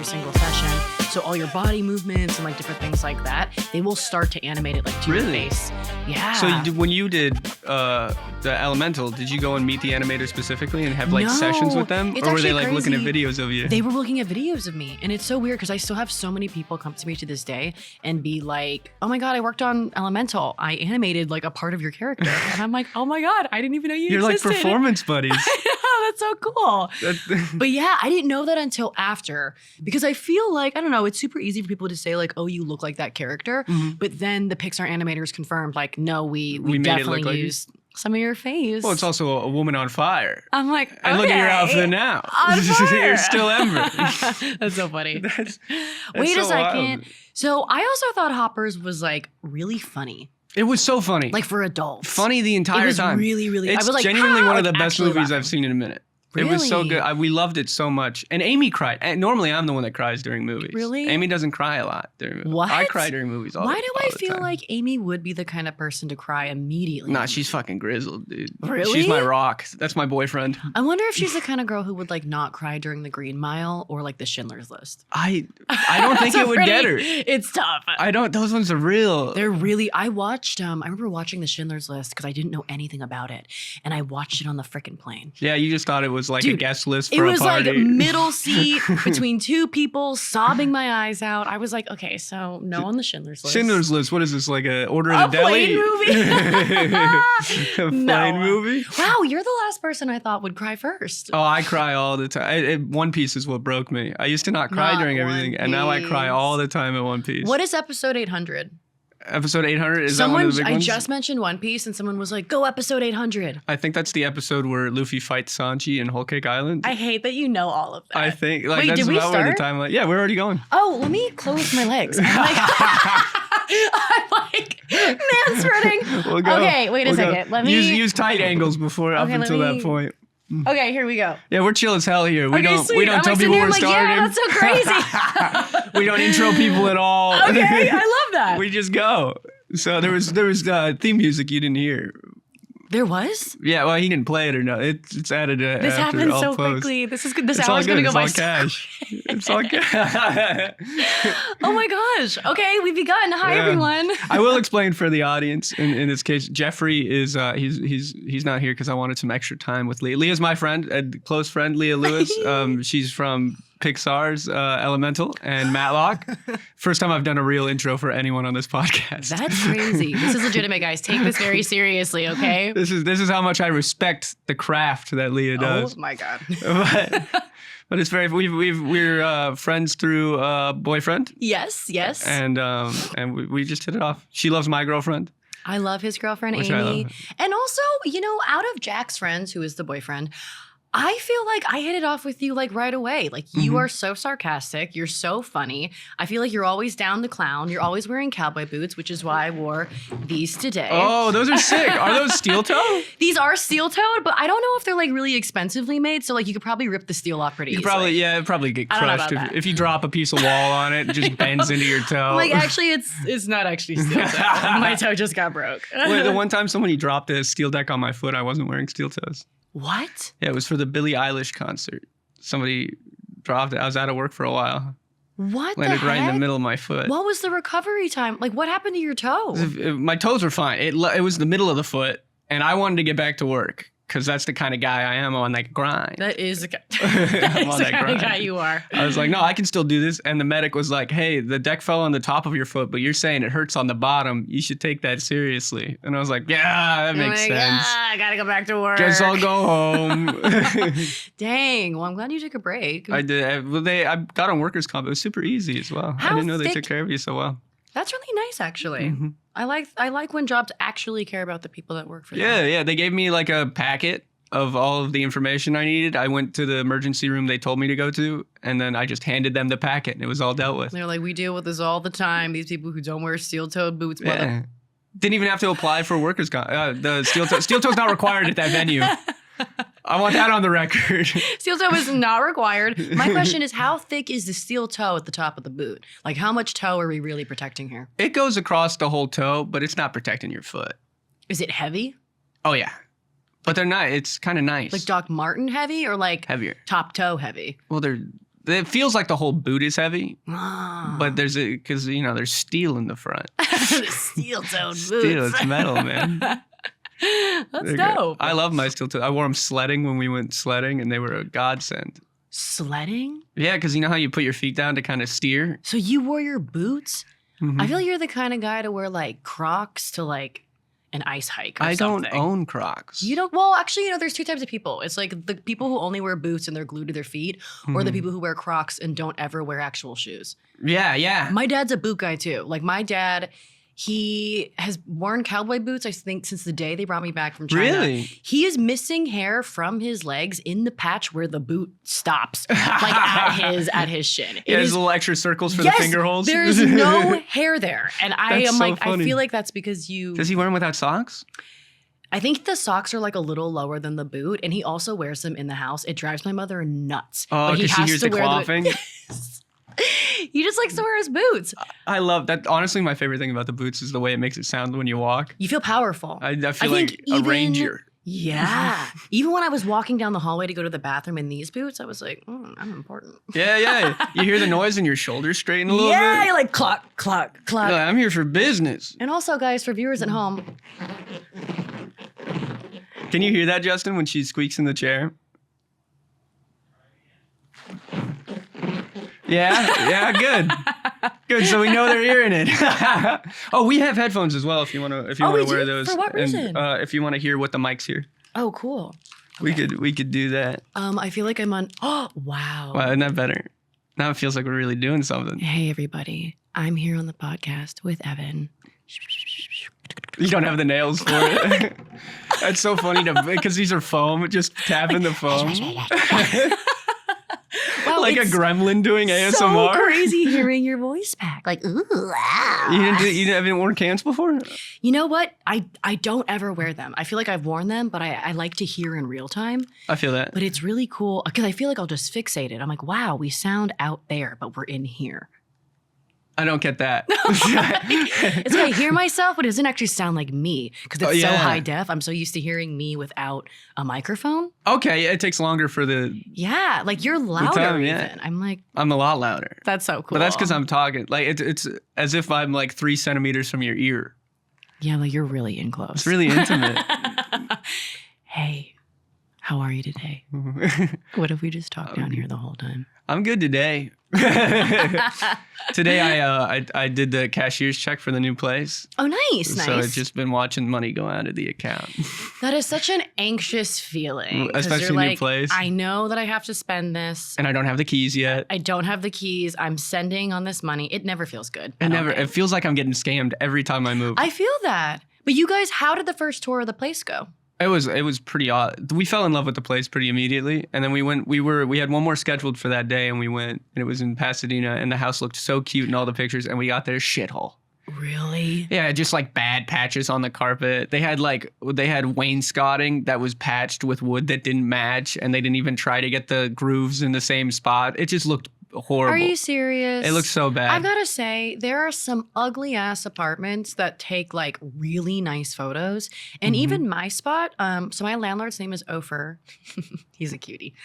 single session. So all your body movements and like different things like that, they will start to animate it like to your face. Yeah. So when you did the Elemental, did you go and meet the animator specifically and have like sessions with them? Or were they like looking at videos of you? They were looking at videos of me. And it's so weird because I still have so many people come to me to this day and be like, oh my God, I worked on Elemental. I animated like a part of your character. And I'm like, oh my God, I didn't even know you existed. You're like performance buddies. I know, that's so cool. But yeah, I didn't know that until after because I feel like, I don't know, it's super easy for people to say like, oh, you look like that character. But then the Pixar animators confirmed like, no, we definitely used some of your face. Well, it's also a woman on fire. I'm like, okay. And look at your outfit now. On fire. You're still Ember. That's so funny. That's Wait a so second. wild. So I also thought Hoppers was like really funny. It was so funny. Like for adults. Funny the entire time. It was really, really. It's I was like, genuinely one of the best movies laughing. I've seen in a minute. Really? It was so good. We loved it so much. And Amy cried. And normally I'm the one that cries during movies. Really? Amy doesn't cry a lot during movies. What? I cry during movies all the time. Why do I feel like Amy would be the kind of person to cry immediately? Nah, she's fucking grizzled, dude. Really? She's my rock. That's my boyfriend. I wonder if she's the kind of girl who would like not cry during the Green Mile or like the Schindler's List. I don't think it would get her. It's tough. Those ones are real. They're really, I remember watching the Schindler's List because I didn't know anything about it. And I watched it on the frickin' plane. Yeah, you just thought it was like a guest list for it a was party. like middle seat between two people, sobbing my eyes out. I was like, okay, so no on the Schindler's List. Schindler's List, what is this, like a Order of the Deli? A plane movie? Wow, you're the last person I thought would cry first. Oh, I cry all the time. One Piece is what broke me. I used to not cry during everything, and now I cry all the time at One Piece. What is episode 800? Episode 800? Is that one of the big ones? I just mentioned One Piece, and someone was like, go episode 800. I think that's the episode where Luffy fights Sanji in Whole Cake Island. I hate that you know all of that. I think. Wait, that's did we about where start? the timeline. Yeah, we're already going. Oh, let me close my legs. I'm like man-spreading. We'll go. Okay, wait a second. Let me use tight angles before up until that point. Okay, here we go. Yeah, we're chill as hell here. We don't tell like, people we're like, starting. Yeah, that's so crazy. We don't intro people at all. Okay, I love that. We just go. So there was theme music you didn't hear. There was? Yeah, well, he didn't play it or no. It's added. This after happened all so post. quickly. This hour's gonna go by. It's all cash. It's all cash. Oh my gosh. Okay, we've begun. Hi everyone. I will explain for the audience. In this case, Jeffrey is he's not here because I wanted some extra time with Leah. Leah's my friend, a close friend, Leah Lewis. She's from Pixar's Elemental and Matlock. First time I've done a real intro for anyone on this podcast. That's crazy. This is legitimate, guys. Take this very seriously, okay? This is how much I respect the craft that Leah does. Oh my God. But it's very we're friends through boyfriend. Yes. And we just hit it off. She loves my girlfriend. I love his girlfriend, Which Amy. And also, out of Jack's friends, who is the boyfriend, I feel like I hit it off with you like right away. Like you are so sarcastic. You're so funny. I feel like you're always down the clown. You're always wearing cowboy boots, which is why I wore these today. Oh, those are sick. Are those steel toe? These are steel toed, but I don't know if they're like really expensively made. So like you could probably rip the steel off pretty easily. It'd probably get I don't know crushed about if you drop a piece of wall on it. It just bends into your toe. Like actually, it's not actually steel toe. My toe just got broke. Wait, the one time somebody dropped a steel deck on my foot, I wasn't wearing steel toes. What? Yeah, it was for the Billie Eilish concert. Somebody dropped it. I was out of work for a while. What Landed the heck? right in the middle of my foot. What was the recovery time? Like, what happened to your toe? My toes were fine. It was the middle of the foot, and I wanted to get back to work because that's the kind of guy I am on that grind. That is the, I'm on that kind grind. of guy you are. I was like, no, I can still do this. And the medic was like, hey, the deck fell on the top of your foot, but you're saying it hurts on the bottom. You should take that seriously. And I was like, yeah, that makes sense. I gotta go back to work. Guess I'll go home. Dang. Well, I'm glad you took a break. I did. I got on workers' comp. It was super easy as well. I didn't know they took care of you so well. That's really nice, actually. I like when jobs actually care about the people that work for them. Yeah. They gave me like a packet of all of the information I needed. I went to the emergency room they told me to go to, and then I just handed them the packet, and it was all dealt with. They're like, we deal with this all the time. These people who don't wear steel-toed boots. Yeah. Didn't even have to apply for workers' comp. The steel toe's not required at that venue. I want that on the record. Steel toe is not required. My question is, how thick is the steel toe at the top of the boot? Like, how much toe are we really protecting here? It goes across the whole toe, but it's not protecting your foot. Is it heavy? Oh, yeah. But they're not. It's kind of nice. Like Doc Marten heavy or like heavier. top toe heavy? Well, they're It feels like the whole boot is heavy, Ah. but because there's steel in the front. Steel-toed boots. Steel, it's metal, man. That's They're dope. good. I love my steel toe. I wore them sledding when we went sledding, and they were a godsend. Sledding? Yeah, because you know how you put your feet down to kind of steer? So you wore your boots? Mhm. I feel like you're the kind of guy to wear like Crocs to like an ice hike or I something. don't own Crocs. You don't? Well, actually, there's two types of people. It's like the people who only wear boots and they're glued to their feet, or the Mhm. people who wear Crocs and don't ever wear actual shoes. Yeah. My dad's a boot guy too. Like my dad, he has worn cowboy boots, I think, since the day they brought me back from China. Really? He is missing hair from his legs in the patch where the boot stops, like at his shin. Yeah, It there's is- little extra circles for yes, the finger holes. There's no hair there. And I That's am so like, funny. I feel like that's because you. Does he wear them without socks? I think the socks are like a little lower than the boot, and he also wears them in the house. It drives my mother nuts. Oh, but he because she has hears to the wear clothing. He just likes to wear his boots. I love that. Honestly, my favorite thing about the boots is the way it makes it sound when you walk. You feel powerful. I feel think like a even- ranger. Yeah. Even when I was walking down the hallway to go to the bathroom in these boots, I was like, I'm important. Yeah. You hear the noise and your shoulders straighten a little Yeah, bit. you're like cluck, cluck, cluck. You're like, I'm here for business. And also, guys, for viewers at home, Can you hear that, Justin, when she squeaks in the chair? Yeah, good. Good, so we know they're hearing it. Oh, we have headphones as well if you want to Oh, we wear do? those. For what reason? And, if you want to hear what the mic's hear. oh, cool. We could do that. I feel like I'm on. Oh, wow. Wow, isn't that better? Now it feels like we're really doing something. Hey, everybody. I'm here on the podcast with Evan. You don't have the nails for it. That's so funny because these are foam, just tapping the foam. Wow, Like a it's gremlin doing ASMR. so crazy hearing your voice back. Like, ooh, ah. You haven't worn cans before? You know what? I don't ever wear them. I feel like I've worn them, but I like to hear in real time. I feel that. But it's really cool because I feel like I'll just fixate it. I'm like, wow, we sound out there, but we're in here. I don't get that. It's like I hear myself, but it doesn't actually sound like me because it's so yeah. high def. I'm so used to hearing me without a microphone. Okay, it takes longer for the. Yeah, like you're louder time, yeah. even. I'm like, I'm a lot louder. that's so cool. But that's because I'm talking. Like it's as if I'm like 3 centimeters from your ear. Yeah, like you're really in close. It's really intimate. Hey, how are you today? What if we just talk down here the whole time? I'm good today. Today I did the cashier's check for the new place. Oh, nice, So nice. I've just been watching money go out of the account. That is such an anxious feeling. 'cause Especially you're new like, place. I know that I have to spend this. And I don't have the keys yet. I don't have the keys. I'm sending on this money. It never feels good. I don't think. It feels like I'm getting scammed every time I move. I feel that. But you guys, how did the first tour of the place go? It was pretty odd. We fell in love with the place pretty immediately, and then we had one more scheduled for that day, and we went, and it was in Pasadena, and the house looked so cute in all the pictures, and we got there shithole. Really? Yeah, just like bad patches on the carpet. They had wainscoting that was patched with wood that didn't match, and they didn't even try to get the grooves in the same spot. It just looked horrible. Are you serious? It looks so bad. I've got to say, there are some ugly ass apartments that take like really nice photos. And Mm-hmm. even my spot, so my landlord's name is Ofer. He's a cutie.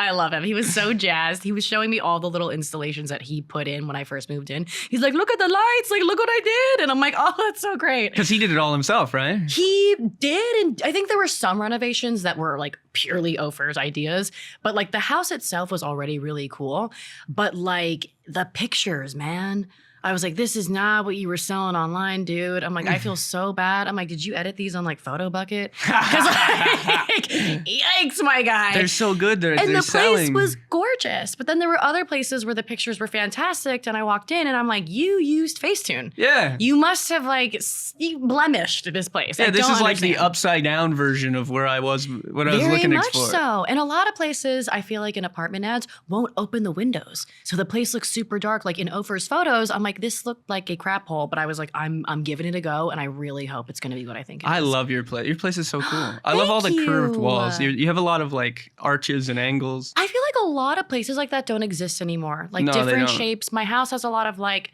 I love him. He was so jazzed. He was showing me all the little installations that he put in when I first moved in. He's like, look at the lights. Like, look what I did. And I'm like, oh, that's so great. Because he did it all himself, right? He did, and I think there were some renovations that were like purely Ofer's ideas, but like the house itself was already really cool. But like the pictures, man, I was like, this is not what you were selling online, dude. I'm like, I feel so bad. I'm like, did you edit these on like Photo Bucket? Because like, yikes, my guy. They're so good. They're And the place selling. was gorgeous. But then there were other places where the pictures were fantastic. And I walked in and I'm like, you used Facetune. Yeah. You must have like you blemished this place. Yeah, I this don't is like the understand. upside down version of where I was when I was Very looking to much explore. so. And a lot of places, I feel like in apartment ads, won't open the windows. So the place looks super dark. Like in Ofer's photos, I'm like, this looked like a crap hole. But I was like, I'm giving it a go. And I really hope it's going to be what I think it I is. love your place. Your place is so cool. I love all the Thank curved you. walls. You have a lot of like arches and angles. I feel like a lot of places like that don't exist anymore. Like No, they different don't. shapes. My house has a lot of like,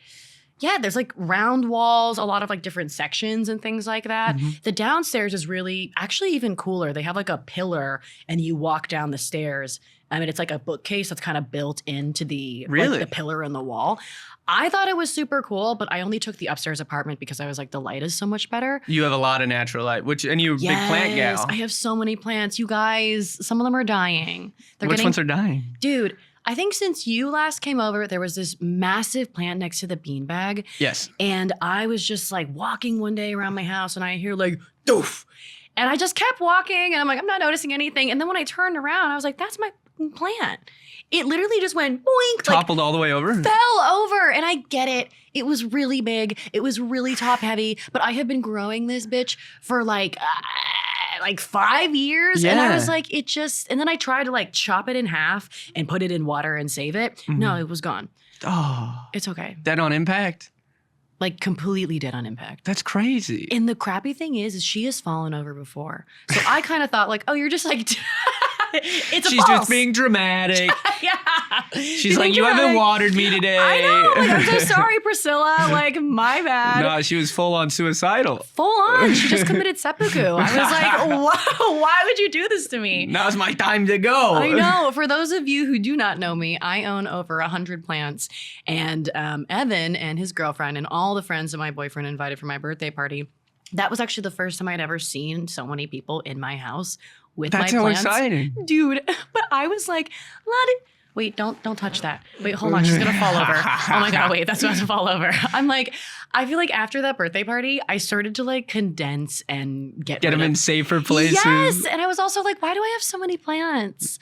yeah, there's like round walls, a lot of like different sections and things like that. Mm-hmm. The downstairs is really actually even cooler. They have like a pillar and you walk down the stairs I mean, it's like a bookcase that's kind of built into the Really? like the pillar in the wall. I thought it was super cool, but I only took the upstairs apartment because I was like, the light is so much better. You have a lot of natural light, and you're a big plant gal. I have so many plants. You guys, some of them are dying. Which ones are dying? Dude, I think since you last came over, there was this massive plant next to the beanbag. Yes. And I was just like walking one day around my house and I hear like, doof. And I just kept walking and I'm like, I'm not noticing anything. And then when I turned around, I was like, that's my plant. It literally just went boink. Toppled all the way over? Fell over. And I get it. It was really big. It was really top heavy. But I have been growing this bitch for like 5 years. Yeah. And I was like, and then I tried to like chop it in half and put it in water and save it. Mm-hmm. No, it was gone. Oh. It's okay. Dead on impact? Like completely dead on impact. That's crazy. And the crappy thing is she has fallen over before. So I kind of thought like, oh, you're just like, it's a She's false. just being dramatic. Yeah. She's like, you haven't watered me today. I know. Like, I'm so sorry, Priscilla. Like, my bad. No, she was full on suicidal. Full on. She just committed seppuku. I was like, wow, why would you do this to me? Now's my time to go. I know. For those of you who do not know me, I own over 100 plants. And Evan and his girlfriend and all the friends that my boyfriend invited for my birthday party, that was actually the first time I'd ever seen so many people in my house with That's my so plants. exciting. Dude, but I was like, wait, don't touch that. Wait, hold on, she's gonna fall over. Oh my God, wait, that's about to fall over. I'm like, I feel like after that birthday party, I started to like condense and get them in safer places. Yes, and I was also like, why do I have so many plants?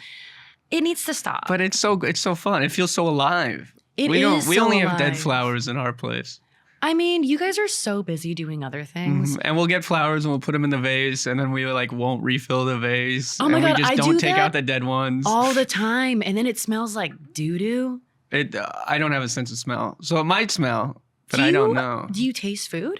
It needs to stop. But it's so fun. It feels so alive. We only have dead flowers in our place. I mean, you guys are so busy doing other things. And we'll get flowers and we'll put them in the vase and then we like won't refill the vase. Oh my God, we just I don't do take that out the dead ones. all the time. And then it smells like doo-doo. I don't have a sense of smell. So it might smell, but I don't know. Do you taste food?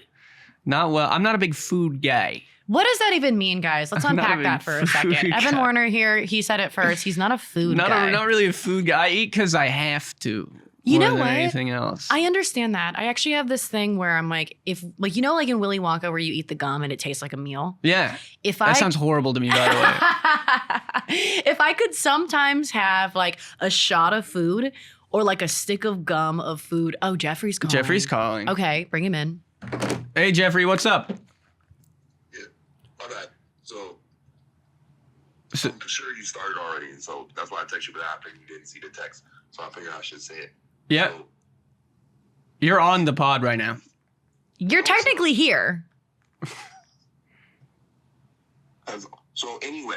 Not well. I'm not a big food guy. What does that even mean, guys? Let's I'm not unpack a that big for a second. food Evan guy. Warner here, he said it first. He's not a food guy. Not really a food guy. I eat because I have to. You more know than what? anything else. I understand that. I actually have this thing where I'm like, like in Willy Wonka where you eat the gum and it tastes like a meal. Yeah. That sounds horrible to me, by the way. If I could sometimes have like a shot of food or like a stick of gum of food. Oh, Jeffrey's calling. Jeffrey's calling. Okay, bring him in. Hey, Jeffrey, what's up? Yeah, my bad. So I'm sure you started already, and so that's why I texted you, but I figured you didn't see the text, so I figured I should say it. Yeah. So, You're on the pod right now. You're technically here. so anyway,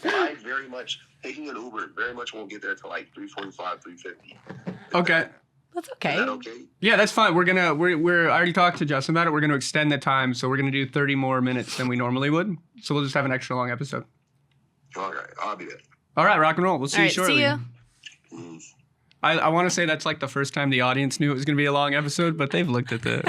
I very much taking an Uber very much won't get there till like 3:45, 3:50. Okay. That's Is okay. that okay? Yeah, that's fine. We're I already talked to Justin about it. We're gonna extend the time, so we're gonna do 30 more minutes than we normally would. So we'll just have an extra long episode. All right, I'll be there. All right, rock and roll. We'll see All you right, shortly. see ya. Mm. I want to say that's like the first time the audience knew it was going to be a long episode, but they've looked at the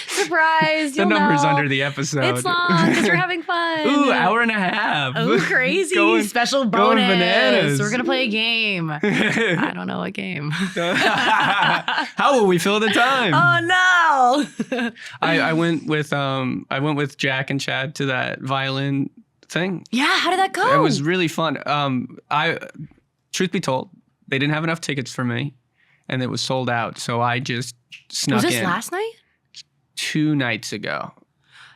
Surprise! the You'll numbers know. under the episode. It's long because we're having fun. Ooh, hour and a half. Oh, crazy. Going- Special going bonus. bananas. We're going to play a game. I don't know what game. How will we fill the time? Oh, no. I went with Jack and Chad to that violin thing. Yeah, how did that go? It was really fun. Truth be told, they didn't have enough tickets for me, and it was sold out. So I just snuck in. Was this last night? 2 nights ago.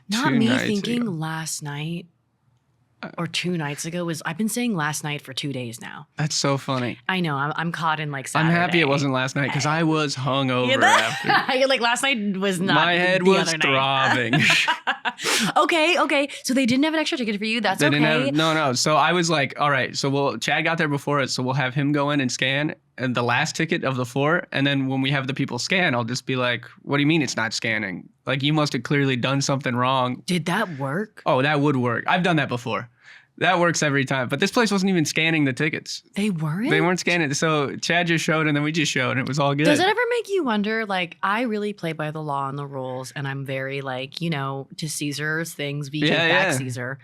Not 2 me nights thinking ago. last night or 2 nights ago. I've been saying last night for 2 days now. That's so funny. I know. I'm caught in like I'm Saturday. happy it wasn't last night because I was hungover Yeah, after. You're like last night was not. My head the was other night. throbbing. Okay. So they didn't have an extra ticket for you. That's They okay. didn't have, no. So I was like, all right, so Chad got there before us, so we'll have him go in and scan and the last ticket of the 4. And then when we have the people scan, I'll just be like, what do you mean it's not scanning? Like, you must have clearly done something wrong. Did that work? Oh, that would work. I've done that before. That works every time. But this place wasn't even scanning the tickets. They weren't? They weren't scanning. So Chad just showed and then we just showed and it was all good. Does it ever make you wonder, like, I really play by the law and the rules and I'm very like, to Caesar's things, we give back Caesar.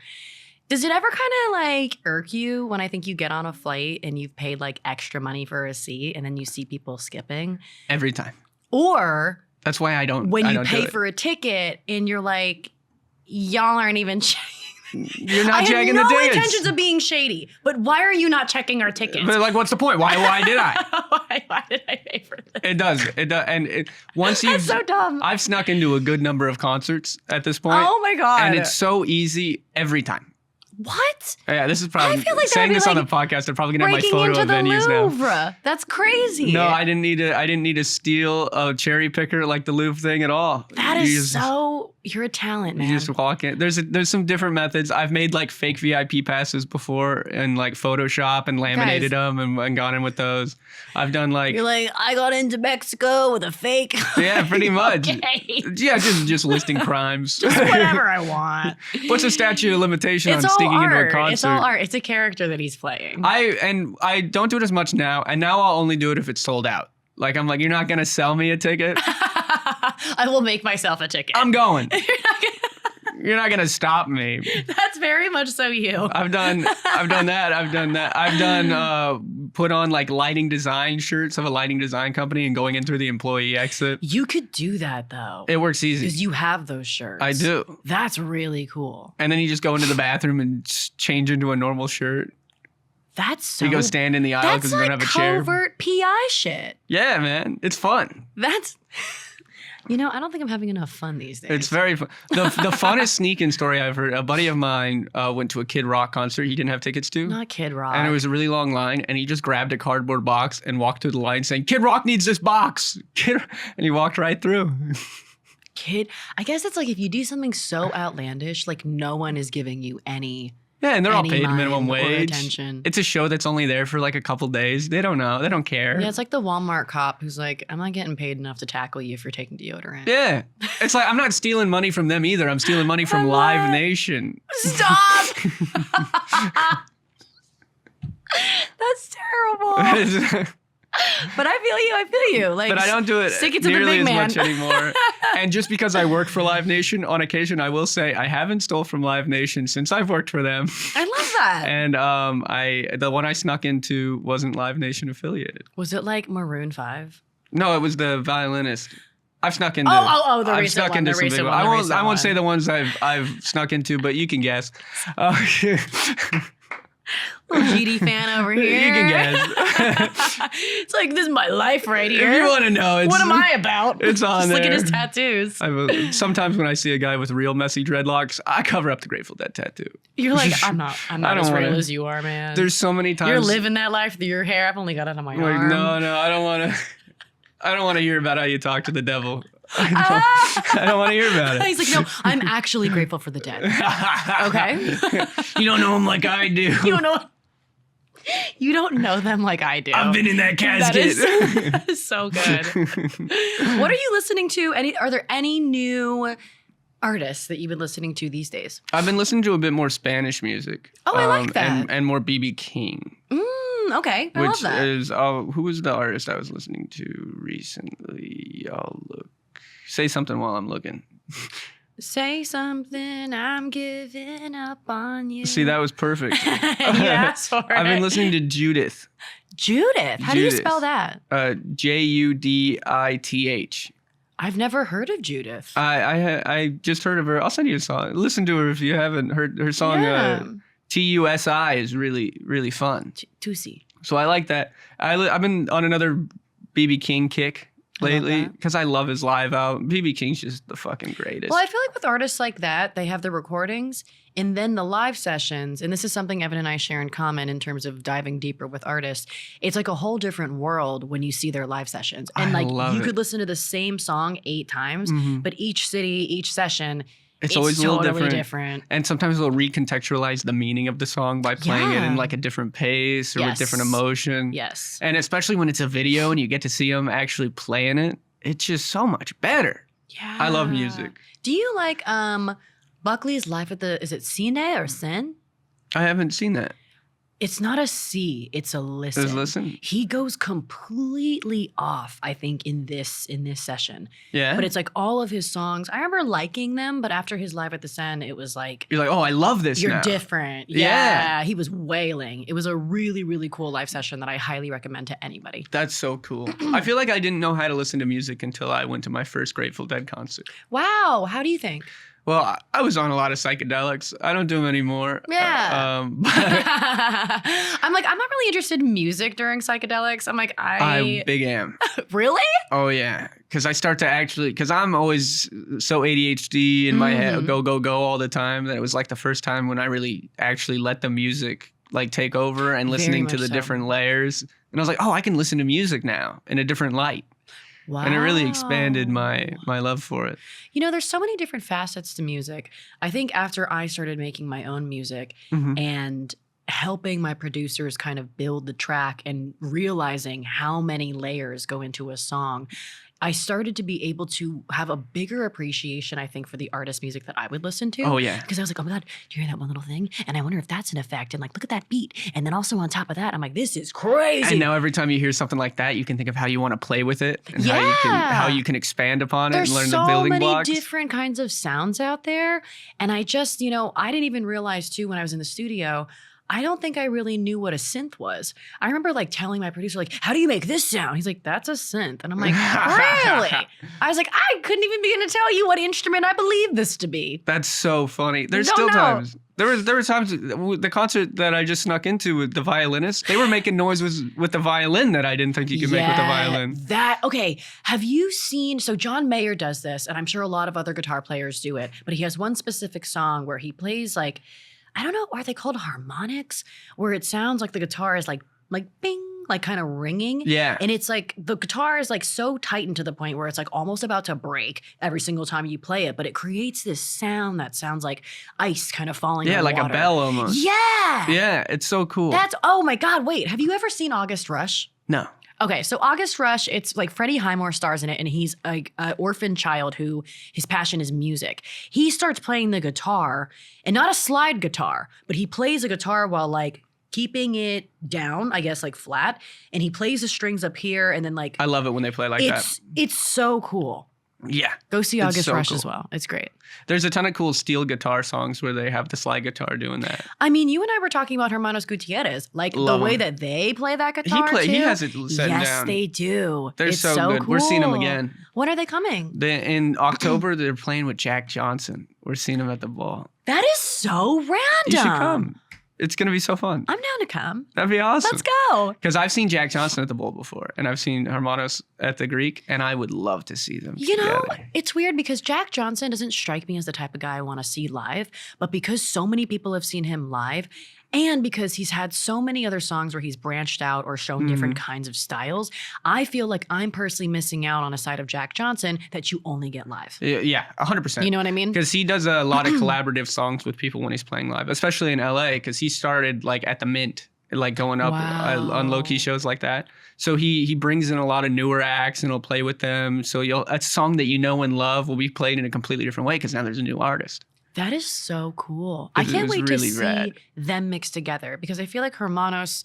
Does it ever kind of like irk you when I think you get on a flight and you've paid like extra money for a seat and then you see people skipping? Every time. Or That's why I don't. when I you don't pay do it. for a ticket and you're like, y'all aren't even checking You're not I checking had the no tickets. intentions of being shady, but why are you not checking our tickets? But like, what's the point? Why did I? why did I pay for this? It does. And once you've, That's so dumb. I've snuck into a good number of concerts at this point. Oh my God. And it's so easy every time. What? Yeah, this is probably, I feel like saying that'd be this on like a podcast, they're probably gonna have my Breaking photo into of the venues now. Louvre. That's crazy. No, I didn't need to steal a cherry picker like the Louvre thing at all. That is you're a talent, man. You just walk in. There's some different methods. I've made like fake VIP passes before and like Photoshop and laminated them and gone in with those. I've done like You're like, I got into Mexico with a fake. yeah, pretty much. Okay. Yeah, just listing crimes. Just whatever I want. What's a statute of limitation It's on all sneaking art. into a concert? It's all art. It's a character that he's playing. I don't do it as much now, and now I'll only do it if it's sold out. Like I'm like, you're not gonna sell me a ticket. I will make myself a ticket. I'm going. You're not gonna stop me. That's very much so you. I've done that. I've done put on like lighting design shirts of a lighting design company and going in through the employee exit. You could do that though. It works easy. Because you have those shirts. I do. That's really cool. And then you just go into the bathroom and change into a normal shirt. That's so. You go stand in the aisle because That's you like don't have a chair. covert PI shit. Yeah, man, it's fun. That's. You know, I don't think I'm having enough fun these days. It's very fun. The funnest sneak-in story I've heard. A buddy of mine went to a Kid Rock concert. He didn't have tickets to. Not Kid Rock. And it was a really long line, and he just grabbed a cardboard box and walked through the line saying, Kid Rock needs this box. And he walked right through. I guess it's like if you do something so outlandish, like no one is giving you any. Yeah, and they're all Any paid mind minimum or wage. attention. It's a show that's only there for like a couple days. They don't know. They don't care. Yeah, it's like the Walmart cop who's like, I'm not getting paid enough to tackle you for taking deodorant. Yeah. It's like, I'm not stealing money from them either. I'm stealing money from Live Nation. Stop! That's terrible. But I feel you. Like, But I don't do it stick it to the nearly big as man. much anymore. And just because I work for Live Nation, on occasion, I will say I haven't stole from Live Nation since I've worked for them. I love that. And the one I snuck into wasn't Live Nation affiliated. Was it like Maroon 5? No, it was the violinist. I've snuck into. The I've recent snuck one. into The some big recent ones. one. I won't say the ones I've snuck into, but you can guess. Little GD fan over here. You can guess. It's like, this is my life right here. If you want to know, What am I about? It's on Just there. look at his tattoos. Sometimes when I see a guy with real messy dreadlocks, I cover up the Grateful Dead tattoo. You're like, I'm not I don't as real wanna- as you are, man. There's so many times. You're living that life through your hair. I've only got it on my like, arm. no, I don't want to. I don't want to hear about how you talk to the devil. I don't want to hear about it. He's like, no, I'm actually grateful for the dead. Okay? You don't know him like I do. You don't know them like I do. I've been in that casket. That is so good. What are you listening to? Are there any new artists that you've been listening to these days? I've been listening to a bit more Spanish music. Oh, I like that. And more BB King. Okay, I love that. Is who was the artist I was listening to recently? I'll look. Say something while I'm looking. Say something, I'm giving up on you. See, that was perfect. You asked for it. I've been listening to Judith. Judith. How do you spell that? Judith. I've never heard of Judith. I just heard of her. I'll send you a song. Listen to her if you haven't heard her song. Yeah. TUSI is really, really fun. Tusi. So I like that. I've been on another BB King kick lately because I love his live album. BB King's just the fucking greatest. Well, I feel like with artists like that, they have the recordings and then the live sessions. And this is something Evan and I share in common in terms of diving deeper with artists. It's like a whole different world when you see their live sessions. And I like love you it. could listen to the same song 8 times, but each city, each session, It's always a little totally different. And sometimes they'll recontextualize the meaning of the song by playing it in like a different pace or with different emotion. Yes. And especially when it's a video and you get to see them actually playing it, it's just so much better. Yeah. I love music. Do you like Buckley's live at is it Cine or Sen? I haven't seen that. It's not a C, it's a listen. Is listen? He goes completely off, I think, in this session. Yeah. But it's like all of his songs. I remember liking them, but after his live at the Sen, it was like You're like, oh, I love this you're now. different. Yeah. He was wailing. It was a really, really cool live session that I highly recommend to anybody. That's so cool. I feel like I didn't know how to listen to music until I went to my first Grateful Dead concert. Wow. How do you think? Well, I was on a lot of psychedelics. I don't do them anymore. Yeah. But I'm like, I'm not really interested in music during psychedelics. I'm like, I big am. Really? Oh, yeah. Because I start to actually, because I'm always so ADHD in my head, go, go, go all the time, that it was like the first time when I really actually let the music like take over and listening to the different layers. And I was like, oh, I can listen to music now in a different light. Wow. And it really expanded my love for it. You know, there's so many different facets to music. I think after I started making my own music and helping my producers kind of build the track and realizing how many layers go into a song, I started to be able to have a bigger appreciation, I think, for the artist music that I would listen to. Oh, yeah. Because I was like, oh my God, do you hear that one little thing? And I wonder if that's an effect. And like, look at that beat. And then also on top of that, I'm like, this is crazy. And now every time you hear something like that, you can think of how you want to play with it and how you can expand upon it and learn the building blocks. There's so many different kinds of sounds out there. And I just, I didn't even realize too when I was in the studio, I don't think I really knew what a synth was. I remember like telling my producer, like, how do you make this sound? He's like, that's a synth. And I'm like, really? I was like, I couldn't even begin to tell you what instrument I believe this to be. That's so funny. There's still times. There were times, the concert that I just snuck into with the violinist, they were making noise with the violin that I didn't think you could make with a violin. Okay. Have you seen, so John Mayer does this, and I'm sure a lot of other guitar players do it, but he has one specific song where he plays like, I don't know, are they called harmonics? Where it sounds like the guitar is like bing, like kind of ringing. Yeah. And it's like the guitar is like so tightened to the point where it's like almost about to break every single time you play it, but it creates this sound that sounds like ice kind of falling on like water. A bell almost. Yeah. Yeah, it's so cool. Oh my God, wait, have you ever seen August Rush? No. Okay, so August Rush, it's like Freddie Highmore stars in it, and he's like an orphan child who his passion is music. He starts playing the guitar, and not a slide guitar, but he plays a guitar while like keeping it down, I guess like flat, and he plays the strings up here, and then like I love it when they play like that. It's so cool. Yeah. Go see August Rush cool. as well. It's great. There's a ton of cool steel guitar songs where they have the slide guitar doing that. I mean, you and I were talking about Hermanos Gutierrez, like Love the way him. that they play that guitar too. He has it set down. Yes, they do. They're it's so good. Cool. We're seeing them again. When are they coming? In October, they're playing with Jack Johnson. We're seeing them at the ball. That is so random. You should come. It's going to be so fun. I'm down to come. That'd be awesome. Let's go. Because I've seen Jack Johnson at the Bowl before, and I've seen Hermanos at the Greek, and I would love to see them together. It's weird because Jack Johnson doesn't strike me as the type of guy I want to see live, but because so many people have seen him live, and because he's had so many other songs where he's branched out or shown different kinds of styles, I feel like I'm personally missing out on a side of Jack Johnson that you only get live. Yeah, 100%. You know what I mean? Because he does a lot of collaborative songs with people when he's playing live, especially in LA, because he started like at the Mint, like going up on low-key shows like that. So he brings in a lot of newer acts and he'll play with them. So a song that you know and love will be played in a completely different way because now there's a new artist. That is so cool. I can't wait really to see them mixed together because I feel like Hermanos,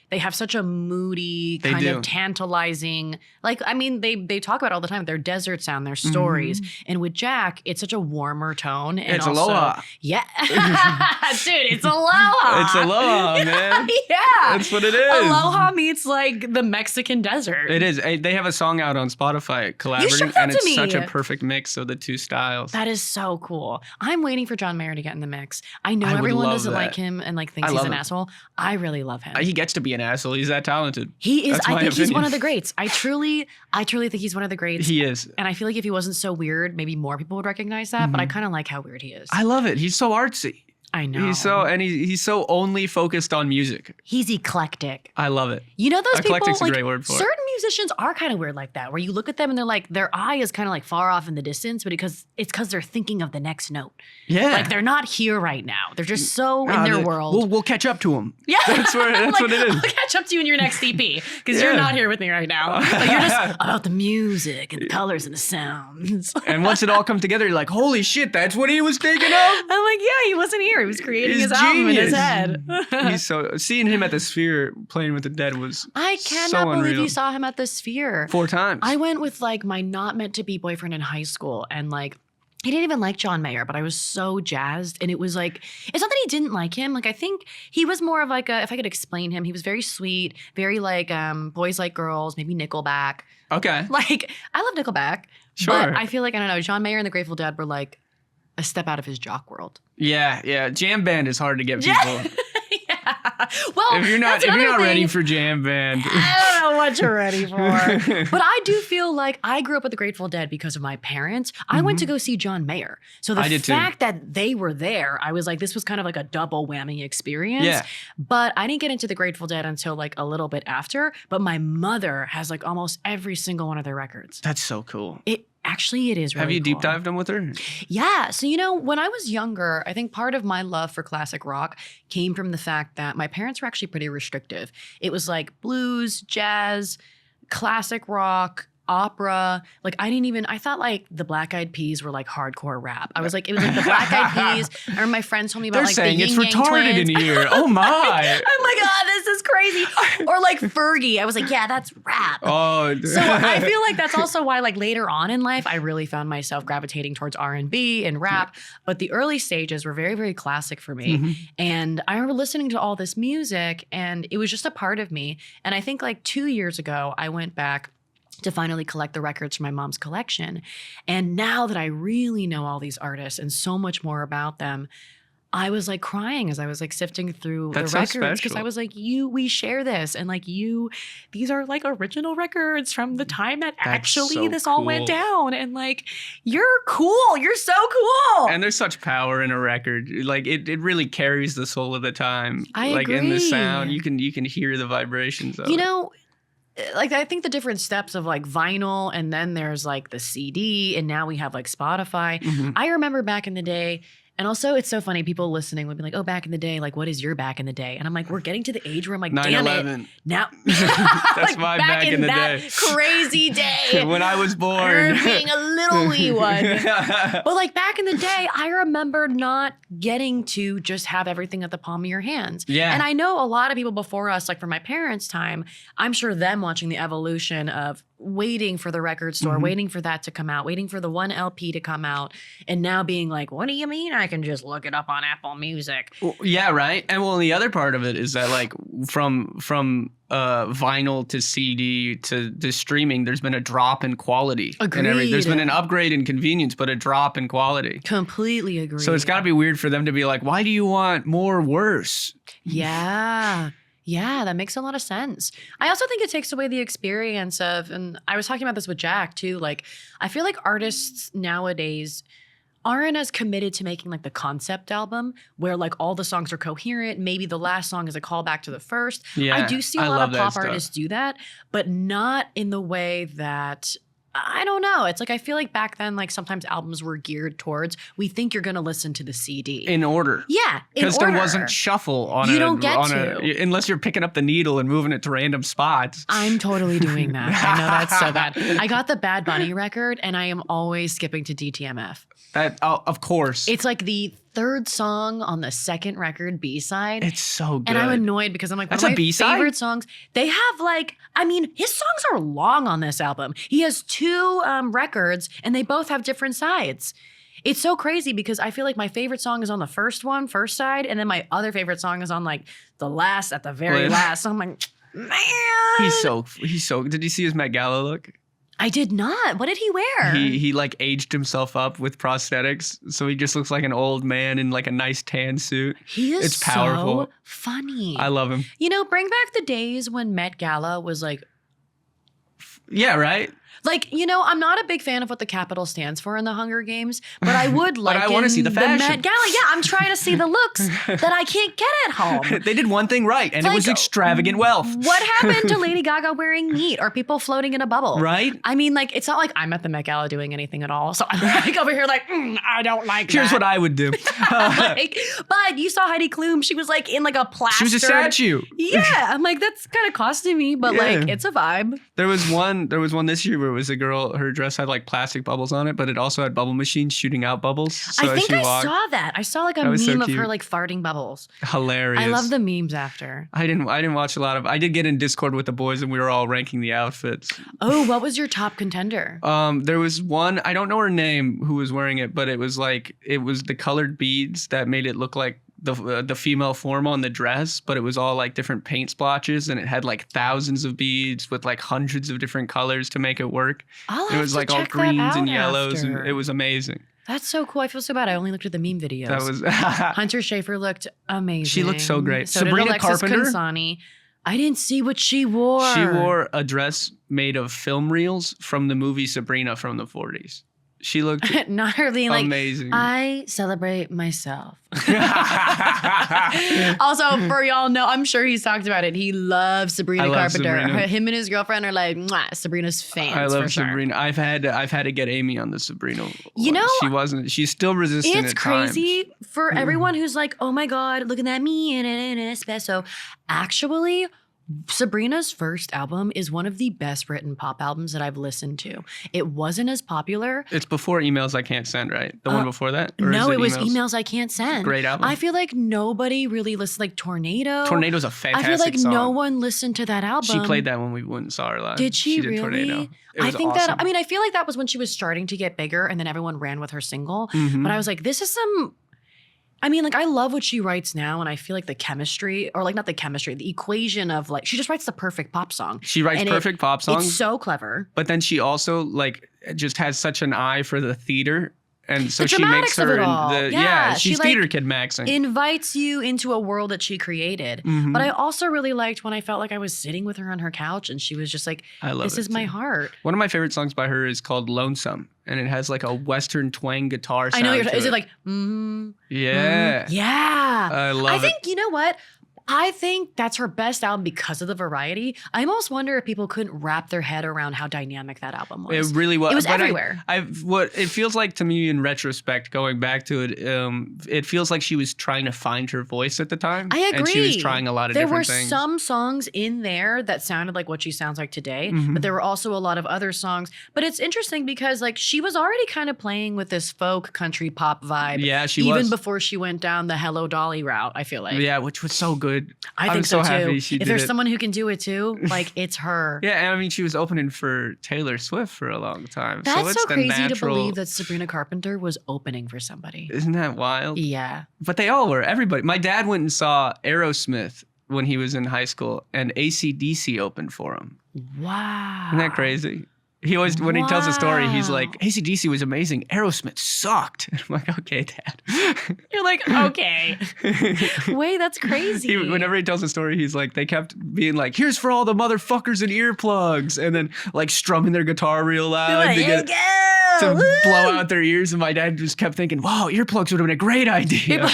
they have such a moody, kind of tantalizing, like, I mean, they talk about it all the time, their desert sound, their stories. And with Jack, it's such a warmer tone. And it's also, aloha. Yeah. Dude, it's aloha. It's aloha, man. Yeah. That's what it is. Aloha meets like the Mexican desert. It is. They have a song out on Spotify collaborating, and it's such a perfect mix of the two styles. That is so cool. I'm waiting for John Mayer to get in the mix. I know everyone doesn't like him and like thinks he's an asshole. I really love him. He gets to be an asshole. He's that talented. He is. I think he's one of the greats. I truly think he's one of the greats. He is. And I feel like if he wasn't so weird, maybe more people would recognize that. But I kind of like how weird he is. I love it. He's so artsy. I know. He's so only focused on music. He's eclectic. I love it. You know those Eclectic's people, a great word for it. Certain musicians are kind of weird like that, where you look at them and they're like, their eye is kind of like far off in the distance, but it's because they're thinking of the next note. Yeah. Like they're not here right now. They're just so in their world. We'll catch up to them. Yeah. That's what it is. I'll catch up to you in your next EP because you're not here with me right now. Like you're just about the music and the colors and the sounds. And once it all comes together, you're like, holy shit, that's what he was thinking of? I'm like, yeah, he wasn't here. He was creating his album in his head. He's seeing him at the Sphere playing with the Dead was I cannot believe you saw him at the Sphere. 4 times. I went with like my not meant to be boyfriend in high school, and like he didn't even like John Mayer, but I was so jazzed. And it was like, it's not that he didn't like him. Like I think he was more of like if I could explain him, he was very sweet, very like boys like girls, maybe Nickelback. Okay. Like I love Nickelback. Sure. But I feel like, I don't know, John Mayer and the Grateful Dead were like a step out of his jock world. Yeah. Jam band is hard to get people. Yeah. Well, if you're not ready for jam band, I don't know what you're ready for. But I do feel like I grew up with the Grateful Dead because of my parents. I went to go see John Mayer. So the fact that they were there, I was like, this was kind of like a double whammy experience. Yeah. But I didn't get into the Grateful Dead until like a little bit after. But my mother has like almost every single one of their records. That's so cool. Actually, it is really Have you cool. deep dived them with her? Yeah. So, when I was younger, I think part of my love for classic rock came from the fact that my parents were actually pretty restrictive. It was like blues, jazz, classic rock, opera. Like I thought like the Black Eyed Peas were like hardcore rap. I was like, it was like the Black Eyed Peas. I remember my friends told me about They're like saying the it's Yin Yang retarded Twins. in here. Oh my. I'm like, oh, this is crazy. Or like Fergie. I was like, yeah, that's rap. Oh. So I feel like that's also why like later on in life, I really found myself gravitating towards R&B and rap. But the early stages were very, very classic for me. And I remember listening to all this music and it was just a part of me. And I think like 2 years ago, I went back to finally collect the records from my mom's collection. And now that I really know all these artists and so much more about them, I was like crying as I was like sifting through That's the so records because special. I was like, we share this. And like these are like original records from the time that actually so this all went cool. down. And like, you're cool. You're so cool. And there's such power in a record. Like it really carries the soul of the time. I like in the agree. sound, you can hear the vibrations of it. Like I think the different steps of like vinyl and then there's like the CD and now we have like Spotify. I remember back in the day, and also it's so funny, people listening would be like, oh, back in the day, like what is your back in the day? And I'm like, we're getting to the age where I'm like, damn 9/11. it. Now That's like, my back in the that day. crazy day. When I was born. You're being a little wee one. But like back in the day, I remember not getting to just have everything at the palm of your hands. Yeah. And I know a lot of people before us, like from my parents' time, I'm sure them watching the evolution of waiting for the record store, waiting for that to come out, waiting for the one LP to come out, and now being like, what do you mean I can just look it up on Apple Music? Well, yeah, right. And well, the other part of it is that like from vinyl to CD to streaming, there's been a drop in quality. Agreed. There's been an upgrade in convenience, but a drop in quality. Completely agree. So it's got to be weird for them to be like, why do you want more worse? Yeah. Yeah, that makes a lot of sense. I also think it takes away the experience of, and I was talking about this with Jack too, like I feel like artists nowadays aren't as committed to making like the concept album where like all the songs are coherent. Maybe the last song is a callback to the first. Yeah, I do see a I lot love of that pop stuff. artists do that, but not in the way that I don't know. It's like I feel like back then, like sometimes albums were geared towards we think you're going to listen to the CD. In order. Yeah, in Because there order. wasn't shuffle on You a, don't get on to. unless you're picking up the needle and moving it to random spots. I'm totally doing that. I know that's so bad. I got the Bad Bunny record and I am always skipping to DTMF. That of course. It's like the third song on the second record, B-side. It's so good. And I'm annoyed because I'm like, That's one a of my B-side? favorite songs. They have like, I mean, his songs are long on this album. He has 2 records and they both have different sides. It's so crazy because I feel like my favorite song is on the first side, and then my other favorite song is on like the last, at the very Well, last. So I'm like, man. He's so. Did you see his Met Gala look? I did not. What did he wear? He like aged himself up with prosthetics, so he just looks like an old man in like a nice tan suit. He is It's powerful. so funny. I love him. Bring back the days when Met Gala was like, Yeah, right. I'm not a big fan of what the Capitol stands for in the Hunger Games, but I would like I wanna see the fashion. Met Gala. Yeah, I'm trying to see the looks that I can't get at home. They did one thing right, and it was Like, extravagant wealth. What happened to Lady Gaga wearing meat or people floating in a bubble? Right? I mean, like, it's not like I'm at the Met Gala doing anything at all. So I'm like over here like, I don't like Here's that. what I would do. But you saw Heidi Klum. She was like in like a She plaster. was a statue. Yeah. I'm like, that's kind of costumey, but like, Yeah. it's a vibe. There was one this year where it was a girl, her dress had like plastic bubbles on it, but it also had bubble machines shooting out bubbles. So I as think she I walked, saw that. I saw like a That was so meme of cute. her like farting bubbles. hilarious. I love the memes after. I didn't watch a lot of. I did get in Discord with the boys, and we were all ranking the outfits. Oh, what was your top contender? There was one, I don't know her name, who was wearing it, but it was the colored beads that made it look like the female form on the dress, but it was all like different paint splotches, and it had like thousands of beads with like hundreds of different colors to make it work. I'll It have was to like all check that greens and out yellows, after. and it was amazing. That's so cool. I feel so bad. I only looked at the meme videos. That was Hunter Schafer looked amazing. She looked so great. So Sabrina did Alexis Carpenter? Consani. I didn't see what she wore. She wore a dress made of film reels from the movie Sabrina from the 40s. She looked Not her being like, amazing. I celebrate myself. Also, for y'all know, I'm sure he's talked about it. He loves Sabrina I love Carpenter. Sabrina. Him and his girlfriend are like, mwah, Sabrina's fans. I love for sure. Sabrina. I've had to get Amy on the Sabrina. You know, she's still resistant It's at times. crazy for everyone who's like, oh my God, look at that me in an espresso. Actually, Sabrina's first album is one of the best written pop albums that I've listened to. It wasn't as popular. It's before Emails I Can't Send, right? The one before that? Or No, is it was Emails I Can't Send. Great album. I feel like nobody really listened, like Tornado. Tornado's a I fantastic feel like song. no one listened to that album. She played that when we went and saw her live. Did she did really? Tornado. It was I think awesome. that, I mean, I feel like that was when she was starting to get bigger and then everyone ran with her single. Mhm. But I was like, this is some, I mean, like, I love what she writes now. And I feel like the chemistry, or like not the chemistry, the equation of like, she just writes the perfect pop song. She writes And perfect pop songs. It's so clever. But then she also like just has such an eye for the theater. And so The she makes dramatics of her it all. Yeah, she, she's like, theater kid maxing. Invites you into a world that she created. Mhm. But I also really liked when I felt like I was sitting with her on her couch and she was just like, I love this it is my too. heart. One of my favorite songs by her is called Lonesome, and it has like a Western twang guitar I sound. know you're, to is it like, mm-hmm, Yeah. yeah. I love I think, you know what? I think that's her best album because of the variety. I almost wonder if people couldn't wrap their head around how dynamic that album was. It really was. It was but everywhere. What it feels like to me in retrospect, going back to it, it feels like she was trying to find her voice at the time. I agree. And she was trying a lot of There were different things. some songs in there that sounded like what she sounds like today, Mhm. but there were also a lot of other songs. But it's interesting because like she was already kind of playing with this folk country pop vibe. Yeah, she even was. before she went down the Hello Dolly route, I feel like. Yeah, which was so good. I I'm think so so too. happy she if did there's it. someone who can do it too, like it's her. Yeah, and I mean, she was opening for Taylor Swift for a long time. That's so it's so the crazy to natural. believe that Sabrina Carpenter was opening for somebody. Isn't that wild? Yeah. But they all were. Everybody. My dad went and saw Aerosmith when he was in high school, and AC/DC opened for him. Wow. Isn't that crazy? He always, when he tells a story, he's Wow. like, AC/DC was amazing. Aerosmith sucked. And I'm like, okay, Dad. You're like, okay. Wait, that's crazy. Whenever he tells a story, he's like, they kept being like, here's for all the motherfuckers in earplugs. And then like strumming their guitar real loud You're like, to, here get, we go. to Woo! blow out their ears. And my dad just kept thinking, wow, earplugs would have been a great idea.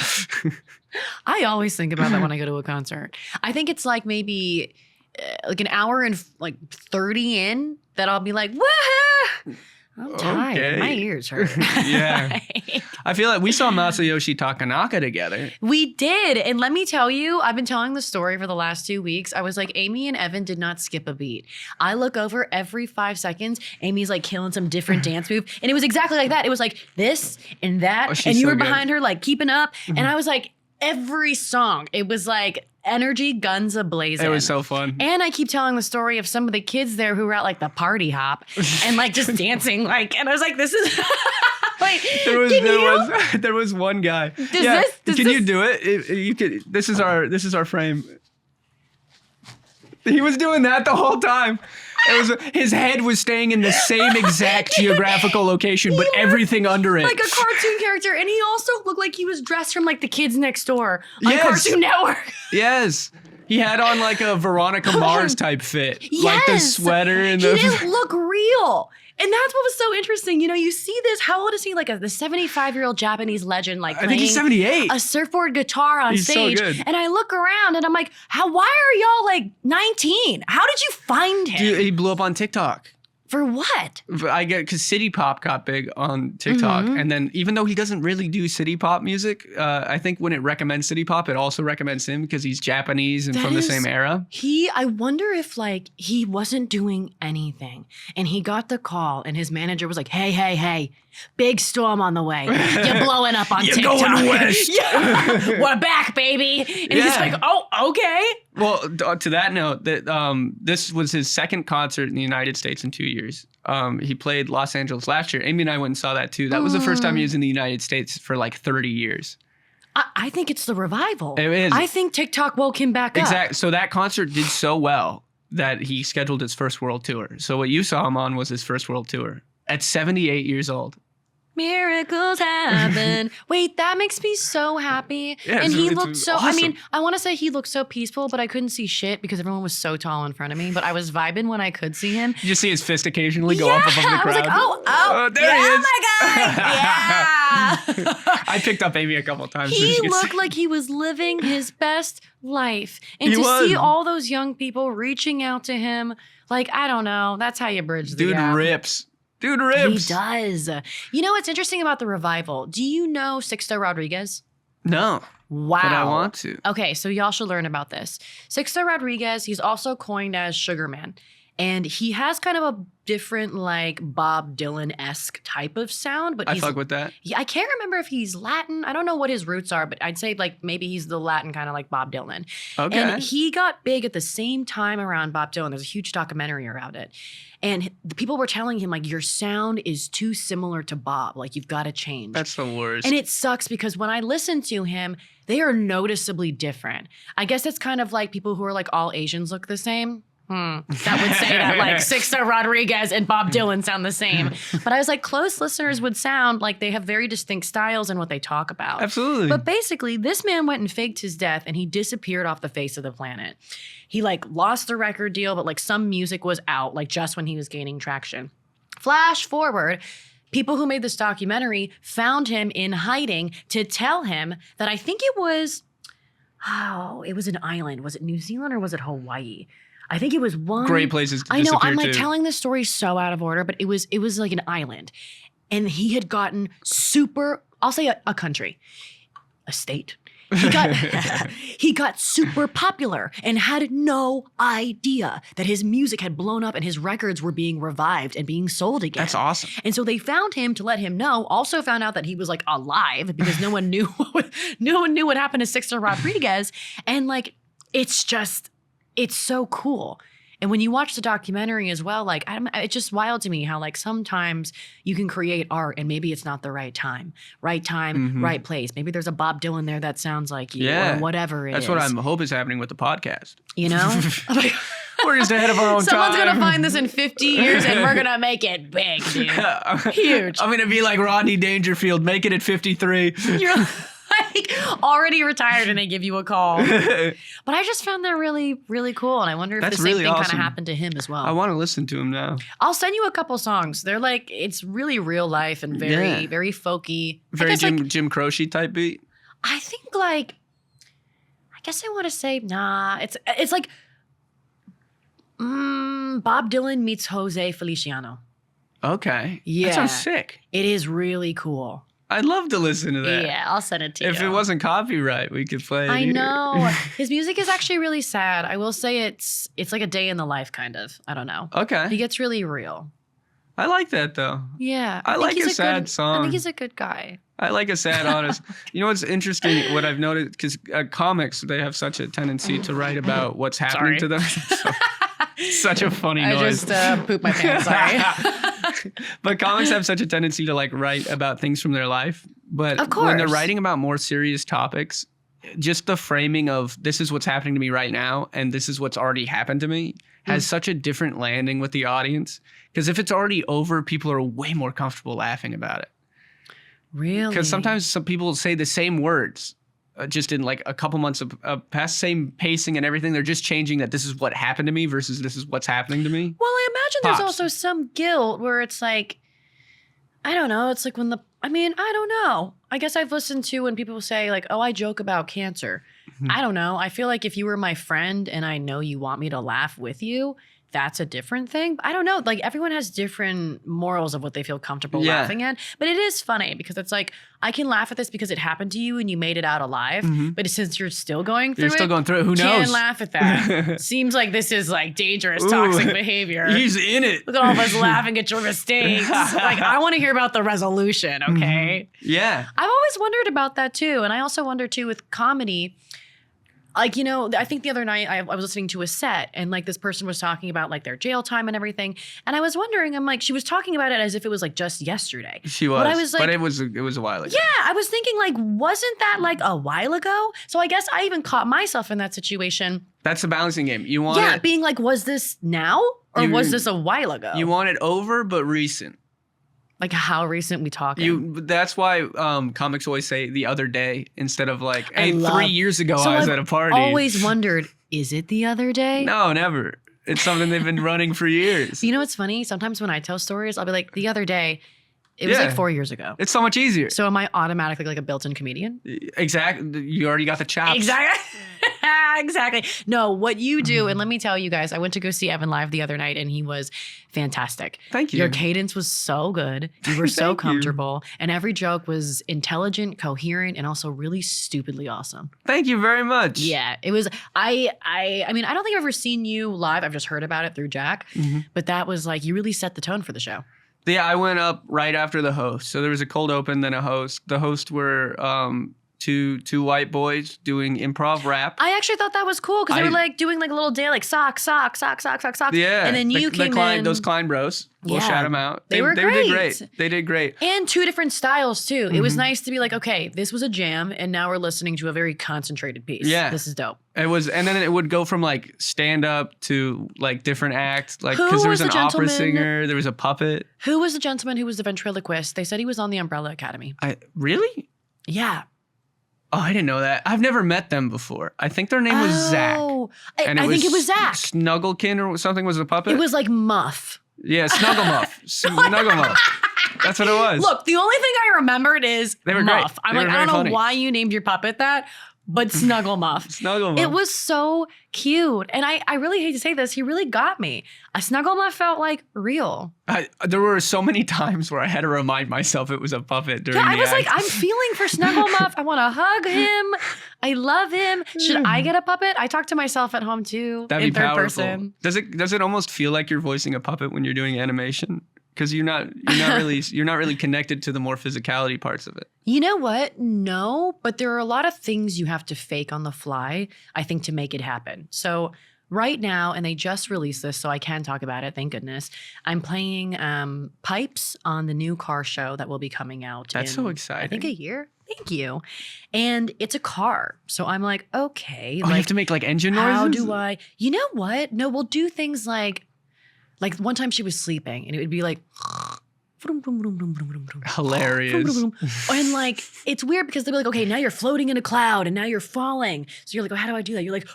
I always think about that when I go to a concert. I think it's like maybe like an hour and like 30 in that I'll be like, woohoo! I'm tired. Okay. My ears hurt. Yeah. Like, I feel like we saw Masayoshi Takanaka together. we did. And let me tell you, I've been telling the story for the last 2 weeks. I was like, Amy and Evan did not skip a beat. I look over every 5 seconds. Amy's like killing some different dance move. And it was exactly like that. It was like this and that. Oh, she's and you so were good. behind her, like keeping up. And I was like, every song, it was like energy guns a-blazing. It was so fun. And I keep telling the story of some of the kids there who were at like the party hop and like just dancing. Like, and I was like, this is like, There was one guy. does Can you this- do it? You could. This is our frame. He was doing that the whole time. His head was staying in the same exact geographical location, but everything under it. like a cartoon character. And he also looked like he was dressed from like the kids next door on Yes. Cartoon Network. Yes. He had on like a Veronica Mars type fit. Like the Yes. sweater and He the. didn't look real. And that's what was so interesting. You know, you see this, how old is he? Like the 75-year-old Japanese legend, like I think he's playing 78. a surfboard guitar on He's so stage. good. And I look around and I'm like, why are y'all like 19? How did you find him? Dude, he blew up on TikTok. For what? I get because City Pop got big on TikTok, Mhm. and then even though he doesn't really do City Pop music, I think when it recommends City Pop, it also recommends him because he's Japanese and That from the is- same era. I wonder if like he wasn't doing anything and he got the call and his manager was like, hey, big storm on the way. You're blowing up on You're TikTok. going west. Yeah. We're back, baby. And he's Yeah. like, oh, okay. Well, to that note, that this was his second concert in the United States in 2 years. He played Los Angeles last year. Amy and I went and saw that too. That was the first time he was in the United States for like 30 years. I think it's the revival. It is. I think TikTok woke him back up. Exactly. So that concert did so well that he scheduled his first world tour. So what you saw him on was his first world tour at 78 years old. Miracles happen. Wait, that makes me so happy. Yeah, and he it's looked so, awesome. I mean, I want to say he looked so peaceful, but I couldn't see shit because everyone was so tall in front of me. But I was vibing when I could see him. Did you see his fist occasionally go up above the crowd? I was like, there he yeah, is. my God. Yeah. I picked up Amy a couple of times. so He she could looked see. like he was living his best life. And He to was. see all those young people reaching out to him, like, I don't know. That's how you bridge the Dude gap. rips. Dude He rips. does. You know what's interesting about the revival? Do you know Sixto Rodriguez? No, Wow. but I want to. Okay, so y'all should learn about this. Sixto Rodriguez, he's also coined as Sugarman. And he has kind of a different, like, Bob Dylan-esque type of sound. But I he's, fuck with that. Yeah, I can't remember if he's Latin. I don't know what his roots are, but I'd say, like, maybe he's the Latin kind of like Bob Dylan. Okay. And he got big at the same time around Bob Dylan. There's a huge documentary around it. And the people were telling him, like, your sound is too similar to Bob. Like, you've got to change. That's the worst. And it sucks because when I listen to him, they are noticeably different. I guess it's kind of like people who are like, all Asians look the same. That would say that like Sixto Rodriguez and Bob Dylan sound the same. But I was like, close listeners would sound like they have very distinct styles in what they talk about. Absolutely. But basically, this man went and faked his death and he disappeared off the face of the planet. He like lost the record deal, but like some music was out, like just when he was gaining traction. Flash forward. People who made this documentary found him in hiding to tell him that I think it was an island. Was it New Zealand or was it Hawaii? I think it was one. Great places to I know. disappear I'm like to. telling this story so out of order, but it was like an island, and he had gotten super. I'll say a country, a state. He got super popular and had no idea that his music had blown up and his records were being revived and being sold again. That's awesome. And so they found him to let him know. Also found out that he was like alive because no one knew what happened to Sixto Rodriguez. And like it's so cool. And when you watch the documentary as well, like it's just wild to me how like sometimes you can create art and maybe it's not the right time, right place. Maybe there's a Bob Dylan there that sounds like you or whatever it is. That's what I hope is happening with the podcast. You know? We're just ahead of our own Someone's time. going to find this in 50 years and we're going to make it big, dude. Huge. I'm going to be like Rodney Dangerfield, make it at 53. You're like already retired and they give you a call. But I just found that really, really cool. And I wonder if That's the same really thing kind awesome. of happened to him as well. I want to listen to him now. I'll send you a couple songs. They're like, it's really real life and very, very folky. Very I guess, Jim Croce type beat. I think like, I guess I want to say, nah, it's like Bob Dylan meets Jose Feliciano. Okay. Yeah. That sounds sick. It is really cool. I'd love to listen to that. Yeah, I'll send it to you. If it wasn't copyright, we could play it I here. know. His music is actually really sad. I will say it's like a day in the life kind of. I don't know. He Okay. gets really real. I like that though. Yeah. I think like he's a sad I song. think he's a good guy. I like a sad, honest. You know what's interesting? What I've noticed, because comics, they have such a tendency to write about what's happening to them. Such a funny noise. I just pooped my pants. Sorry. But comics have such a tendency to like write about things from their life. But Of when they're course. writing about more serious topics, just the framing of this is what's happening to me right now and this is what's already happened to me has such a different landing with the audience. Because if it's already over, people are way more comfortable laughing about it. Really? Because sometimes some people say the same words just in like a couple months of past, same pacing and everything. They're just changing that this is what happened to me versus this is what's happening to me. Well, I imagine there's Pops. also some guilt where it's like, I don't know. It's like when I don't know. I guess I've listened to when people say like, oh, I joke about cancer. I don't know. I feel like if you were my friend and I know you want me to laugh with you, that's a different thing. I don't know. Like everyone has different morals of what they feel comfortable laughing at. But it is funny because it's like, I can laugh at this because it happened to you and you made it out alive. But since you're still going through You're still going through it. Who can't knows? laugh at that. Seems like this is like dangerous, toxic behavior. He's in it. Look at all of us laughing at your mistakes. Like, I want to hear about the resolution, okay? Yeah. I've always wondered about that too. And I also wonder too with comedy, Like, you know, I think the other night I was listening to a set and like this person was talking about like their jail time and everything. And I was wondering, I'm like, she was talking about it as if it was like just yesterday. She was. But I was like, but it was a while ago. yeah, I was thinking like, wasn't that like a while ago? So I guess I even caught myself in that situation. That's the balancing game. You want it, being like, was this now or was this a while ago? you want it over but recent. Like how recent we talking? That's why comics always say the other day instead of like, hey, 3 years ago So I was I've at a party. always wondered, is it the other day? No, never. It's something they've been running for years. You know what's funny? Sometimes when I tell stories, I'll be like, the other day, it was like 4 years ago. It's so much easier. So am I automatically like a built-in comedian? Exactly. You already got the chops. Exactly. Exactly. No, what you do, and let me tell you guys, I went to go see Evan live the other night and he was fantastic. Thank you. Your cadence was so good. You were so Thank you. comfortable. And every joke was intelligent, coherent, and also really stupidly awesome. Thank you very much. Yeah. It was I mean, I don't think I've ever seen you live. I've just heard about it through Jack. But that was like you really set the tone for the show. Yeah, I went up right after the host. So there was a cold open, then a host. The hosts were two white boys doing improv rap. I actually thought that was cool because they were like doing like a little day, like sock. Yeah. And then you came in. Those Klein bros. We'll Yeah. shout them out. They were did great. They did great. And two different styles too. It was nice to be like, okay, this was a jam, and now we're listening to a very concentrated piece. Yeah. This is dope. It was, and then it would go from like stand up to like different acts, like Who because there was was an the opera gentleman- singer, there was a puppet. Who was the gentleman who was the ventriloquist? They said he was on the Umbrella Academy. Really? Yeah. Oh, I didn't know that. I've never met them before. I think their name was Zach. Oh, And I think it was Zach. Snugglekin or something was a puppet. It was like Muff. Yeah, Snugglemuff. Snugglemuff. That's what it was. Look, the only thing I remembered is They were great. Muff. I'm They like, were I don't very know funny. why you named your puppet that, but Snuggle Muff. Snugglemuff. It was so cute. And I really hate to say this, he really got me. A Snuggle Muff felt like real. There were so many times where I had to remind myself it was a puppet during Yeah, the I was like, act. I'm feeling for Snuggle Muff. I want to hug him. I love him. Should I get a puppet? I talk to myself at home too. That'd in be third powerful. person. Does it almost feel like you're voicing a puppet when you're doing animation? Because you're not really connected to the more physicality parts of it. You know what? No, but there are a lot of things you have to fake on the fly, I think, to make it happen. So right now, and they just released this, so I can talk about it, thank goodness, I'm playing pipes on the new car show that will be coming out That's in, so exciting. I think, a year. Thank you. And it's a car. So I'm like, okay. Oh, you have to make like engine noises? how do I? You know what? No, we'll do things like one time she was sleeping and it would be like Hilarious. and like it's weird because they'll be like, okay, now you're floating in a cloud and now you're falling. So you're like, oh, how do I do that? You're like,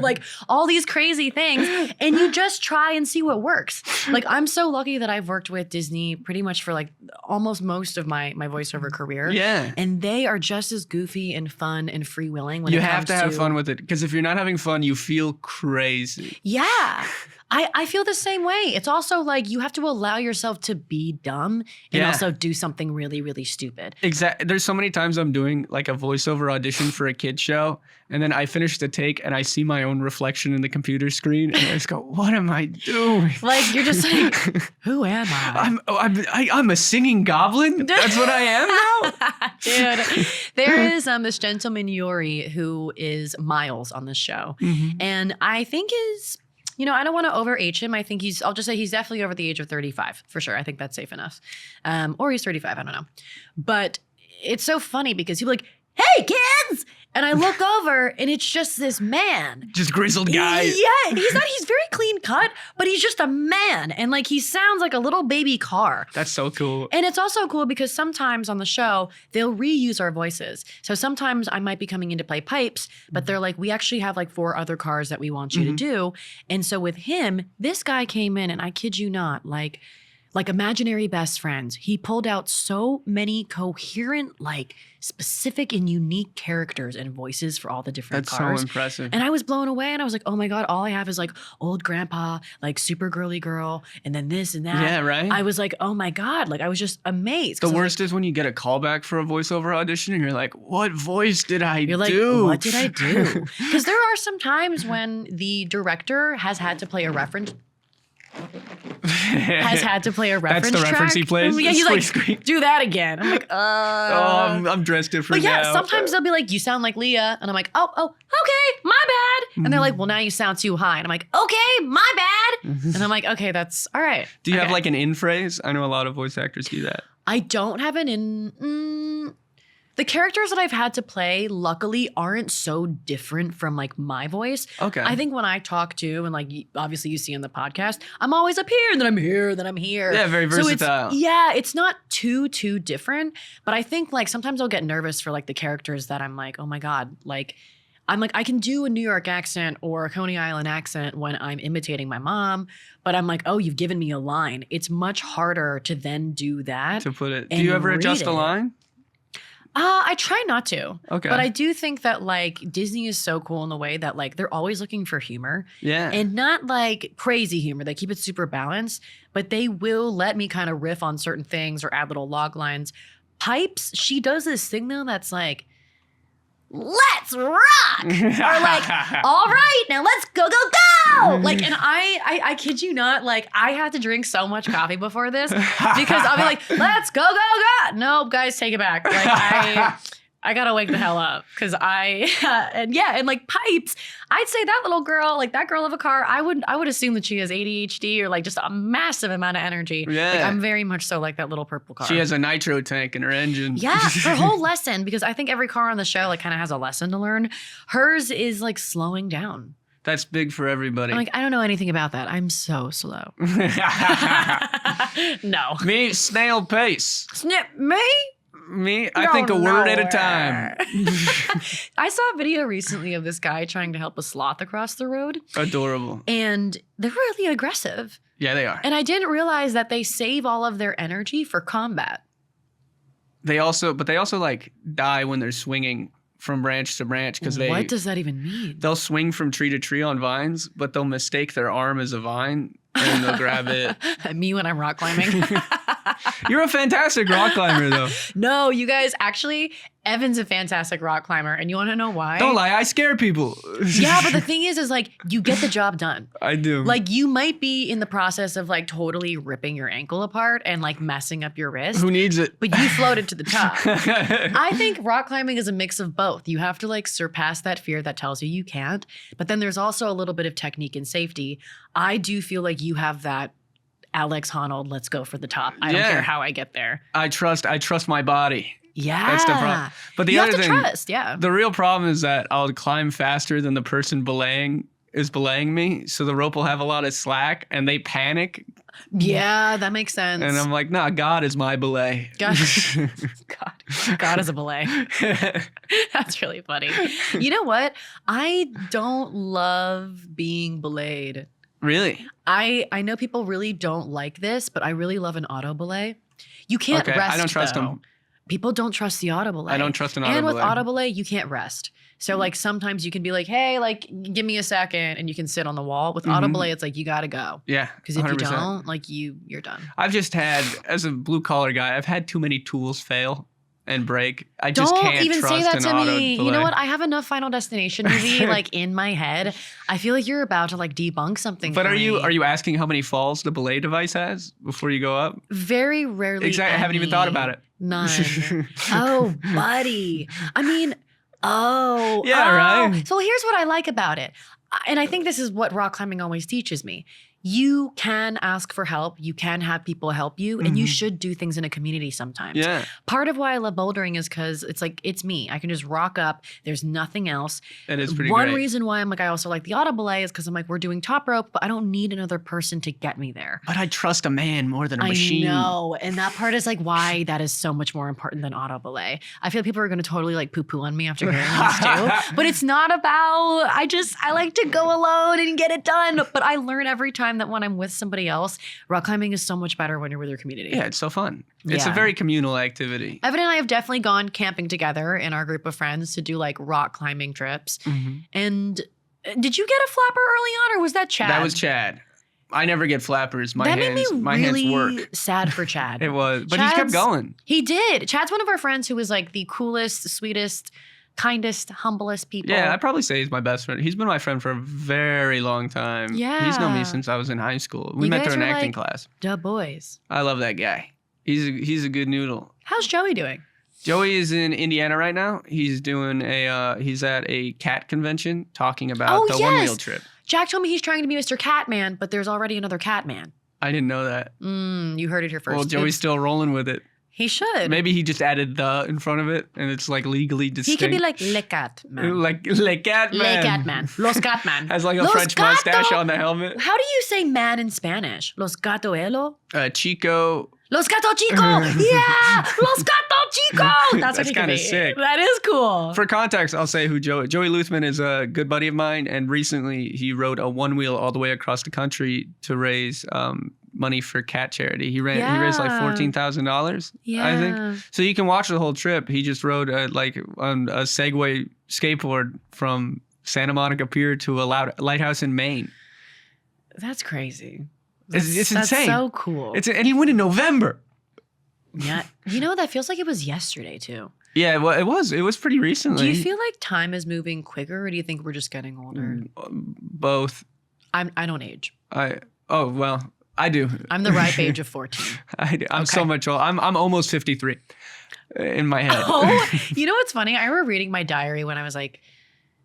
like all these crazy things, and you just try and see what works. Like I'm so lucky that I've worked with Disney pretty much for like almost most of my voiceover career. Yeah. And they are just as goofy and fun and freewheeling when You it have comes to have fun with it. Because if you're not having fun, you feel crazy. Yeah. I feel the same way. It's also like you have to allow yourself to be dumb and Yeah. also do something really, really stupid. Exactly. There's so many times I'm doing like a voiceover audition for a kid's show, and then I finish the take and I see my own reflection in the computer screen, and I just go, "What am I doing?" Like you're just like, who am I? I'm a singing goblin. That's what I am now. Dude, there is this gentleman Yuri who is Miles on this show, and I think is. You know, I don't want to over-age him. I think I'll just say he's definitely over the age of 35, for sure. I think that's safe enough. Or he's 35, I don't know. But it's so funny because he'll be like, hey, kids! And I look over and it's just this man. Just grizzled guy. Yeah, he's very clean cut, but he's just a man. And like he sounds like a little baby car. That's so cool. And it's also cool because sometimes on the show, they'll reuse our voices. So sometimes I might be coming in to play pipes, but they're like, we actually have like 4 other cars that we want you to do. And so with him, this guy came in and I kid you not, like imaginary best friends. He pulled out so many coherent, like specific and unique characters and voices for all the different That's cars. so impressive. And I was blown away and I was like, oh my God, all I have is like old grandpa, like super girly girl, and then this and that. Yeah, right? I was like, oh my God, like I was just amazed. The 'Cause I was worst is when you get a callback for a voiceover audition and you're like, what voice did I You're like, do? what did I do? Because there are some times when the director has had to play a reference. has had to play a reference That's the reference track. he plays? Yeah, he's like, Scream. do that again. I'm like, I'm dressed different But yeah, now. sometimes they'll be like, you sound like Leah. And I'm like, oh, okay, my bad. And they're like, well, now you sound too high. And I'm like, okay, my bad. And I'm like, okay, that's all right. Do you have Okay. like an in phrase? I know a lot of voice actors do that. I don't have an the characters that I've had to play, luckily, aren't so different from like my voice. Okay. I think when I talk to, and like obviously you see in the podcast, I'm always up here, and then I'm here, then I'm here. Yeah, very versatile. So it's not too different. But I think like sometimes I'll get nervous for like the characters that I'm like, oh my God, like I'm like, I can do a New York accent or a Coney Island accent when I'm imitating my mom, but I'm like, oh, you've given me a line. It's much harder to then do that. To put it. Do and you ever read adjust a it. line? I try not to. Okay. But I do think that like Disney is so cool in the way that like they're always looking for humor. Yeah. And not like crazy humor. They keep it super balanced, but they will let me kind of riff on certain things or add little log lines. Pipes, she does this thing though that's like, let's rock, or like, all right, now let's go like, and I kid you not, like I had to drink so much coffee before this because I'll be like, let's go no guys, take it back, like I gotta wake the hell up because and like Pipes, I'd say that little girl, like that girl of a car, I would assume that she has ADHD or like just a massive amount of energy. Yeah. Like I'm very much so like that little purple car. She has a nitro tank in her engine. Yeah, her whole lesson, because I think every car on the show like kind of has a lesson to learn. Hers is like slowing down. That's big for everybody. I'm like, I don't know anything about that. I'm so slow. No. Me, snail pace. Snip me? Me, I think a word at a time. I saw a video recently of this guy trying to help a sloth across the road. Adorable. And they're really aggressive. Yeah, they are. And I didn't realize that they save all of their energy for combat. They also like die when they're swinging from branch to branch because What does that even mean? they'll swing from tree to tree on vines, but they'll mistake their arm as a vine and they'll grab it. Me when I'm rock climbing. You're a fantastic rock climber, though. No, you guys, actually, Evan's a fantastic rock climber. And you want to know why? Don't lie, I scare people. Yeah, but the thing is like, you get the job done. I do. Like, you might be in the process of like totally ripping your ankle apart and like messing up your wrist. Who needs it? But you floated to the top. I think rock climbing is a mix of both. You have to like surpass that fear that tells you can't. But then there's also a little bit of technique and safety. I do feel like you have that Alex Honnold, let's go for the top. I don't care how I get there. I trust my body. Yeah. That's the problem. But the you other have to thing, trust, yeah. the real problem is that I'll climb faster than the person belaying me. So the rope will have a lot of slack and they panic. Yeah, that makes sense. And I'm like, nah, God is my belay. God is a belay. That's really funny. You know what? I don't love being belayed. Really? I know people really don't like this, but I really love an auto belay. You can't rest. I don't trust though. them. People don't trust the auto belay. I don't trust an auto And with belay. auto belay, you can't rest. So like sometimes you can be like, hey, like give me a second, and you can sit on the wall. With auto belay, it's like you gotta go. Yeah. Because if you 100%. don't, like you're done. I've just had, as a blue collar guy, I've had too many tools fail and break. I just can't Don't even trust say that an to auto me. You know belay. what? I have enough Final Destination movie like in my head. I feel like you're about to like debunk something. But for are me. you asking how many falls the belay device has before you go up? Very rarely. Exactly. I haven't even thought about it. None. Oh, buddy. I mean, Yeah, right. So here's what I like about it. And I think this is what rock climbing always teaches me. You can ask for help. You can have people help you. And you should do things in a community sometimes. Yeah. Part of why I love bouldering is because it's like, it's me. I can just rock up. There's nothing else. It is pretty One great. reason why I'm like, I also like the auto belay is because I'm like, we're doing top rope, but I don't need another person to get me there. But I trust a man more than a I machine. know. And that part is like why that is so much more important than auto belay. I feel like people are going to totally like poo-poo on me after hearing this too. But it's not about, I like to go alone and get it done. But I learn every time that when I'm with somebody else, rock climbing is so much better when you're with your community. Yeah, it's so fun. It's a Yeah. very communal activity. Evan and I have definitely gone camping together in our group of friends to do like rock climbing trips. And did you get a flapper early on or was that Chad? That was Chad. I never get flappers. My That hands, made me my really hands work. sad for Chad. It was, but he kept Chad's- going. He did. Chad's one of our friends who was like the coolest, sweetest, kindest, humblest people. Yeah, I'd probably say he's my best friend. He's been my friend for a very long time. Yeah. He's known me since I was in high school. We You met guys through an are acting like class. Da boys. I love that guy. He's a good noodle. How's Joey doing? Joey is in Indiana right now. He's doing he's at a cat convention talking about the one wheel trip. Jack told me he's trying to be Mr. Catman, but there's already another Catman. I didn't know that. You heard it here first. Well, Joey's still rolling with it. He should. Maybe he just added the in front of it, and it's like legally distinct. He could be like Le Catman. like Le Catman. Le Catman. Los Catman. Has like a Los French gato. mustache on the helmet. How do you say man in Spanish? Los gatoelo? Chico. Los gato chico. Yeah. Los gato chico. That's what he could kind be. of sick. That is cool. For context, I'll say who Joey Luthman is a good buddy of mine, and recently he rode a one wheel all the way across the country to raise money for cat charity. He raised like $14,000, I think. So you can watch the whole trip. He just rode on a Segway skateboard from Santa Monica Pier to a lighthouse in Maine. That's crazy. It's insane. That's so cool. And he went in November. Yeah. You know, that feels like it was yesterday too. Yeah, well, it was. It was pretty recently. Do you feel like time is moving quicker, or do you think we're just getting older? Both. I don't age. I do. I'm the ripe age of 14. I'm so much old. I'm almost 53 in my head. Oh, you know what's funny? I remember reading my diary when I was like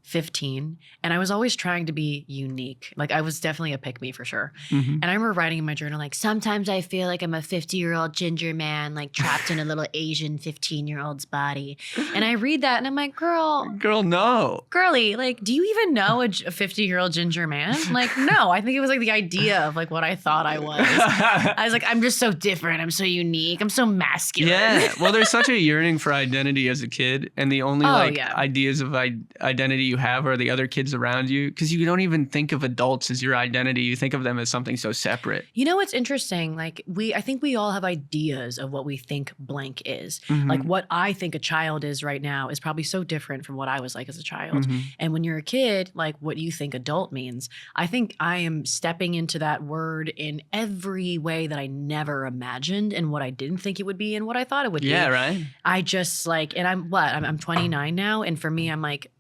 15, and I was always trying to be unique. Like, I was definitely a pick-me for sure. Mm-hmm. And I remember writing in my journal, like, sometimes I feel like I'm a 50-year-old ginger man, like trapped in a little Asian 15-year-old's body. And I read that and I'm like, girl, no. girly, like, do you even know a 50-year-old ginger man? Like, no, I think it was like the idea of like what I thought I was. I was like, I'm just so different. I'm so unique. I'm so masculine. Yeah. Well, there's such a yearning for identity as a kid. And the only ideas of identity you have are the other kids around you, because you don't even think of adults as your identity. You think of them as something so separate. You know what's interesting? Like, I think we all have ideas of what we think blank is. Mm-hmm. Like, what I think a child is right now is probably so different from what I was like as a child. Mm-hmm. And when you're a kid, like, what you think adult means, I think I am stepping into that word in every way that I never imagined, and what I didn't think it would be and what I thought it would be. Yeah, right. I just like, and I'm 29 now, and for me, I'm like,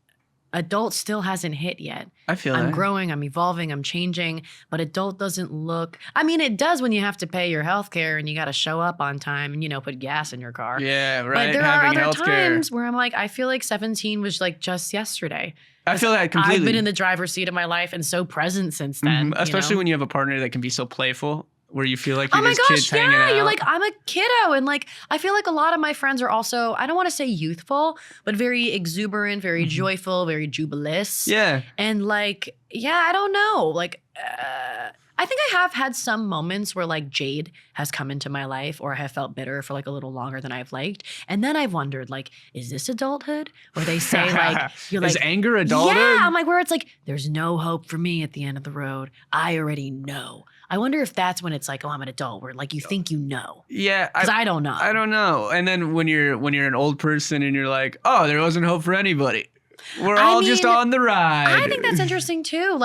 adult still hasn't hit yet. I feel I'm that. growing, I'm evolving, I'm changing, but adult doesn't look, I mean, it does when you have to pay your health care and you got to show up on time and, put gas in your car. Yeah, right. But there are Having other healthcare. times where I'm like, I feel like 17 was like just yesterday. I feel that completely. I've been in the driver's seat of my life and so present since then. Especially when you have a partner that can be so playful, where you feel like Oh you're my just gosh, kids hanging out. you're like, I'm a kiddo. And like, I feel like a lot of my friends are also, I don't want to say youthful, but very exuberant, very joyful, very jubilous. Yeah. And like, yeah, I don't know. Like, I think I have had some moments where like jade has come into my life, or I have felt bitter for like a little longer than I've liked. And then I've wondered, like, is this adulthood? Where they say like, you're Is like, anger adulthood? yeah, I'm like, where it's like, there's no hope for me at the end of the road. I already know. I wonder if that's when it's like, oh, I'm an adult, where like you think you know. Yeah. Because I don't know. I don't know. And then when you're an old person and you're like, oh, there wasn't hope for anybody. We're all just on the ride. I think that's interesting too.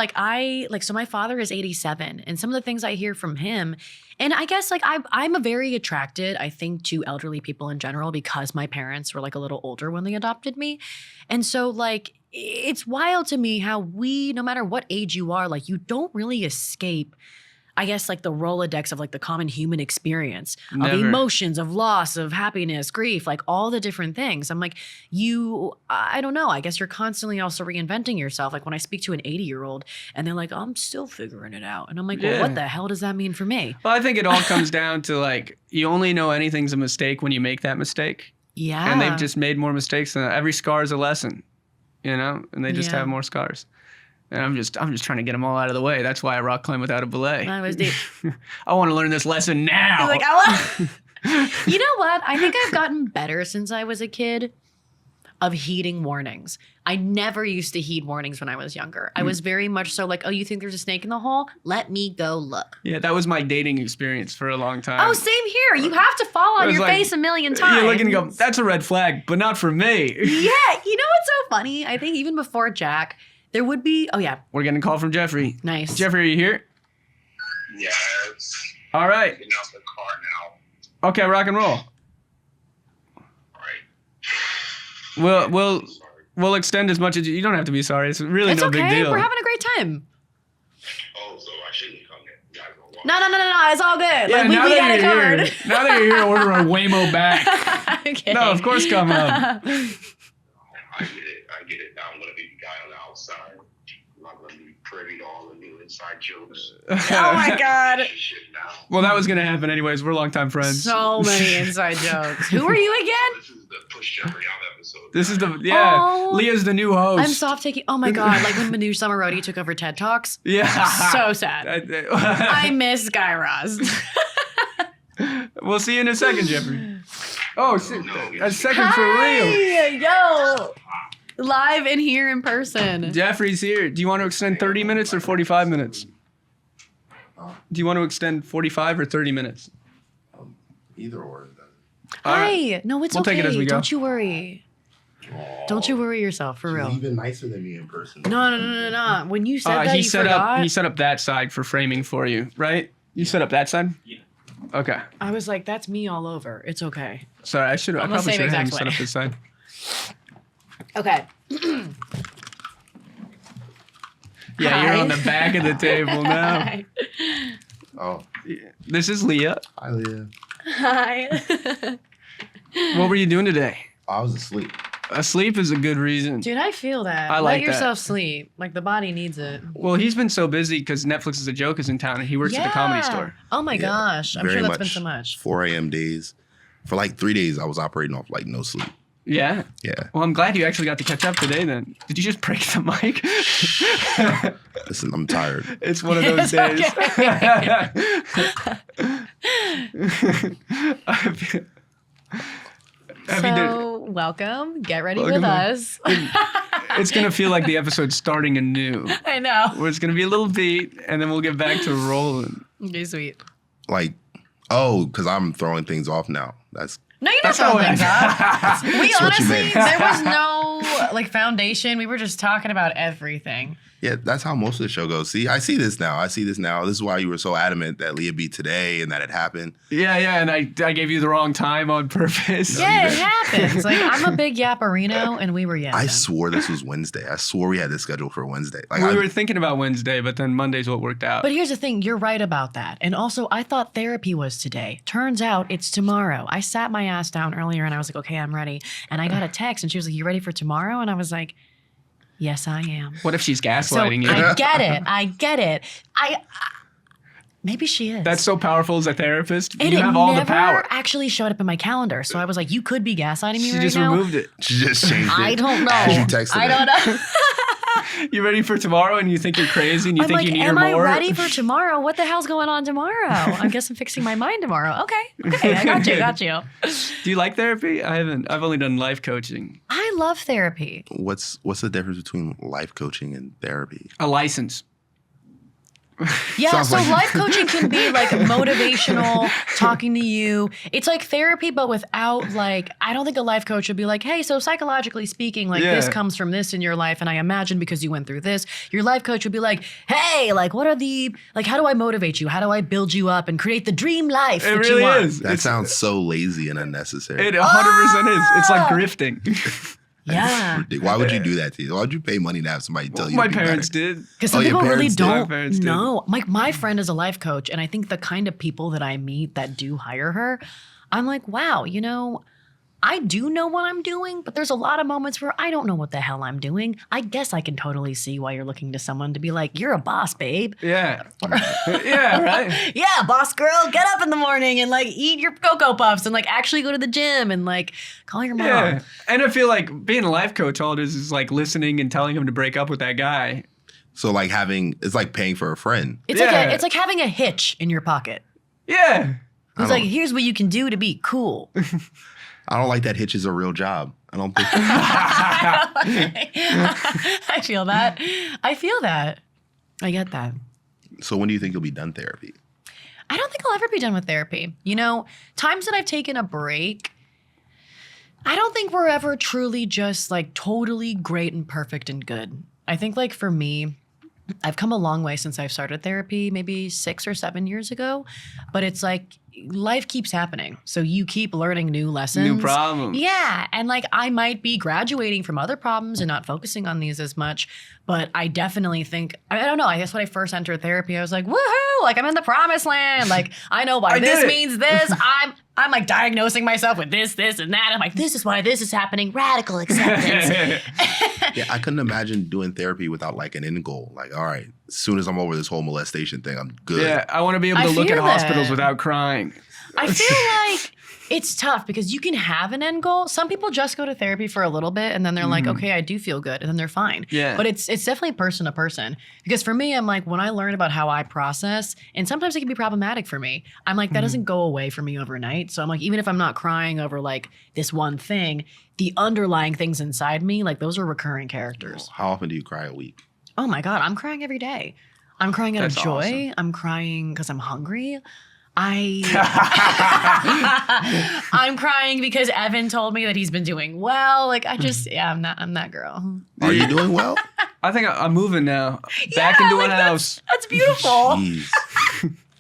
So my father is 87, and some of the things I hear from him, and I guess like I'm a very attracted, I think, to elderly people in general, because my parents were like a little older when they adopted me. And so like, it's wild to me how no matter what age you are, like you don't really escape, I guess, like the Rolodex of like the common human experience of emotions, of loss, of happiness, grief, like all the different things. I'm like, I don't know. I guess you're constantly also reinventing yourself. Like when I speak to an 80-year-old and they're like, I'm still figuring it out. And I'm like, well, what the hell does that mean for me? Well, I think it all comes down to like, you only know anything's a mistake when you make that mistake. Yeah. And they've just made more mistakes than that. Every scar is a lesson, and they just have more scars. And I'm just trying to get them all out of the way. That's why I rock climb without a belay. That was deep. I want to learn this lesson now. You're like, you know what? I think I've gotten better since I was a kid of heeding warnings. I never used to heed warnings when I was younger. I was very much so like, oh, you think there's a snake in the hole? Let me go look. Yeah, that was my dating experience for a long time. Oh, same here. You have to fall on your face a million times. You look and go, that's a red flag, but not for me. Yeah. You know what's so funny? I think even before Jack, there would be, oh yeah. We're getting a call from Jeffrey. Nice. Jeffrey, are you here? Yes. All right. Getting out the car now. Okay, rock and roll. All right. We'll extend as much as you don't have to be sorry. It's really It's no okay. big deal. We're having a great time. Oh, so I shouldn't come in. You guys gonna walk No. It's all good. Yeah, Like, we got it covered. Now that you're here, order a Waymo back. Okay. No, of course come up. I get it. Now I'm gonna be the guy on the outside. I'm not gonna be privy to all the new inside jokes. Oh my God. Shit now. Well, that was going to happen anyways. We're longtime friends. So many inside jokes. Who are you again? This is the Push Jeffery out episode. This is the, Oh. Leah's the new host. I'm soft taking. Oh my God. Like when Manu Samarodi took over TED Talks. Yeah. So sad. I miss Guy Raz. We'll see you in a second, Jeffrey. Oh, shit. A second for real. Hi, yo. Live and here in person. Jeffrey's here. Do you want to extend 30 minutes or 45 minutes? Do you want to extend 45 or 30 minutes? Either or. Hi. No, it's We'll okay. take it as we go. Don't you worry. Don't you worry yourself, for real. Even nicer than me in person. No. When you said that, he you set forgot. up. He set up that side for framing for you, right? You set up that side. Yeah. Okay. I was like, that's me all over. It's okay. Sorry, I I'm the probably same should have had him exact set way. up this side. Okay. Yeah, you're Hi. on the back of the table now. Hi. Oh, This is Leah. hi, Leah. Hi. What were you doing today? I was asleep. Asleep is a good reason. Dude, I feel that. I like Let that. yourself sleep. Like the body needs it. Well, he's been so busy because Netflix is a Joke is in town and he works at the Comedy Store. Oh my Yeah, gosh. I'm sure very that's been so much. 4 a.m. days. For like 3 days, I was operating off like no sleep. Yeah. Yeah. Well, I'm glad you actually got to catch up today then. Did you just break the mic? Listen, I'm tired. It's one of those It's days. Have you done- So, welcome. Get ready Welcome. with us. It's going to feel like the episode's starting anew. I know. Where it's going to be a little beat and then we'll get back to rolling. Okay, sweet. Like, oh, because I'm throwing things off now. That's No, you're not That's not throwing what things up. We That's what you honestly, meant. there was no like foundation. We were just talking about everything. yeah. That's how most of the show goes. See, I see this now. This is why you were so adamant that Leah beat today and that it happened. Yeah, and I gave you the wrong time on purpose. Yeah, it happens. Like I'm a big yapperino, and we were yapping. I swore this was Wednesday. I swore we had this scheduled for Wednesday. Like We I, were thinking about Wednesday, but then Monday's what worked out. But here's the thing, you're right about that. And also, I thought therapy was today. Turns out it's tomorrow. I sat my ass down earlier and I was like, okay, I'm ready. And I got a text and she was like, you ready for tomorrow? And I was like, yes, I am. What if she's So gaslighting you? I get it. Maybe she is. That's so powerful as a therapist. and You it have all never the power. actually showed up in my calendar. So I was like, you could be gaslighting me She right just now. removed it. she just changed it. I don't know. As you texted I her. don't know. You ready for tomorrow and you think you're crazy and you I'm think like, you need am her I more? ready for tomorrow? What the hell's going on tomorrow? I guess I'm fixing my mind tomorrow. Okay, I got you. Do you like therapy? I haven't. I've only done life coaching. I love therapy. What's the difference between life coaching and therapy? A license. Yeah, Sounds so like- life coaching can be like motivational, talking to you. It's like therapy, but without like, I don't think a life coach would be like, hey, so psychologically speaking, like this Yeah. comes from this in your life. And I imagine because you went through this, your life coach would be like, hey, like what are the, like how do I motivate you? How do I build you up and create the dream life It that really you want? is. That sounds so lazy and unnecessary. It 100% is. It's like grifting. Yeah. Why would you do that to you? Why would you pay money to have somebody tell you? My to be parents better? did. Because some Oh, your people really parents did? My don't parents did. know. My friend is a life coach, and I think the kind of people that I meet that do hire her, I'm like, wow, you know, I do know what I'm doing, but there's a lot of moments where I don't know what the hell I'm doing. I guess I can totally see why you're looking to someone to be like, you're a boss, babe. Yeah. Yeah, right? Yeah, boss girl, get up in the morning and like eat your Cocoa Puffs and like actually go to the gym and like call your mom. Yeah. And I feel like being a life coach, all it is like listening and telling him to break up with that guy. So like it's like paying for a friend. It's Yeah. it's like having a hitch in your pocket. Yeah. It's like, here's what you can do to be cool. I don't like that Hitch is a real job. I don't think. I feel that. I get that. So when do you think you'll be done therapy? I don't think I'll ever be done with therapy. You know, times that I've taken a break, I don't think we're ever truly just like totally great and perfect and good. I think like for me, I've come a long way since I've started therapy, maybe 6 or 7 years ago. But it's like, life keeps happening. So you keep learning new lessons. New problems. Yeah. And like I might be graduating from other problems and not focusing on these as much. But I definitely think, I don't know, I guess when I first entered therapy, I was like, woohoo, like I'm in the promised land. Like I know why this means this. I'm like diagnosing myself with this, and that. I'm like, this is why this is happening. Radical acceptance. Yeah, I couldn't imagine doing therapy without like an end goal. Like, all right, as soon as I'm over this whole molestation thing, I'm good. Yeah, I want to be able to look at feel hospitals that. without crying. I feel like it's tough because you can have an end goal. Some people just go to therapy for a little bit and then they're like, okay, I do feel good. And then they're fine. Yeah. But it's definitely person to person. Because for me, I'm like, when I learn about how I process, and sometimes it can be problematic for me, I'm like, that doesn't go away for me overnight. So I'm like, even if I'm not crying over like this one thing, the underlying things inside me, like those are recurring characters. How often do you cry a week? Oh my God, I'm crying every day. I'm crying out of That's joy. awesome. I'm crying because I'm hungry. I'm crying because Evan told me that he's been doing well. Like I just, I'm that girl. Are you doing well? I think I'm moving now. Back Yeah, into like a house. That's beautiful. Jeez.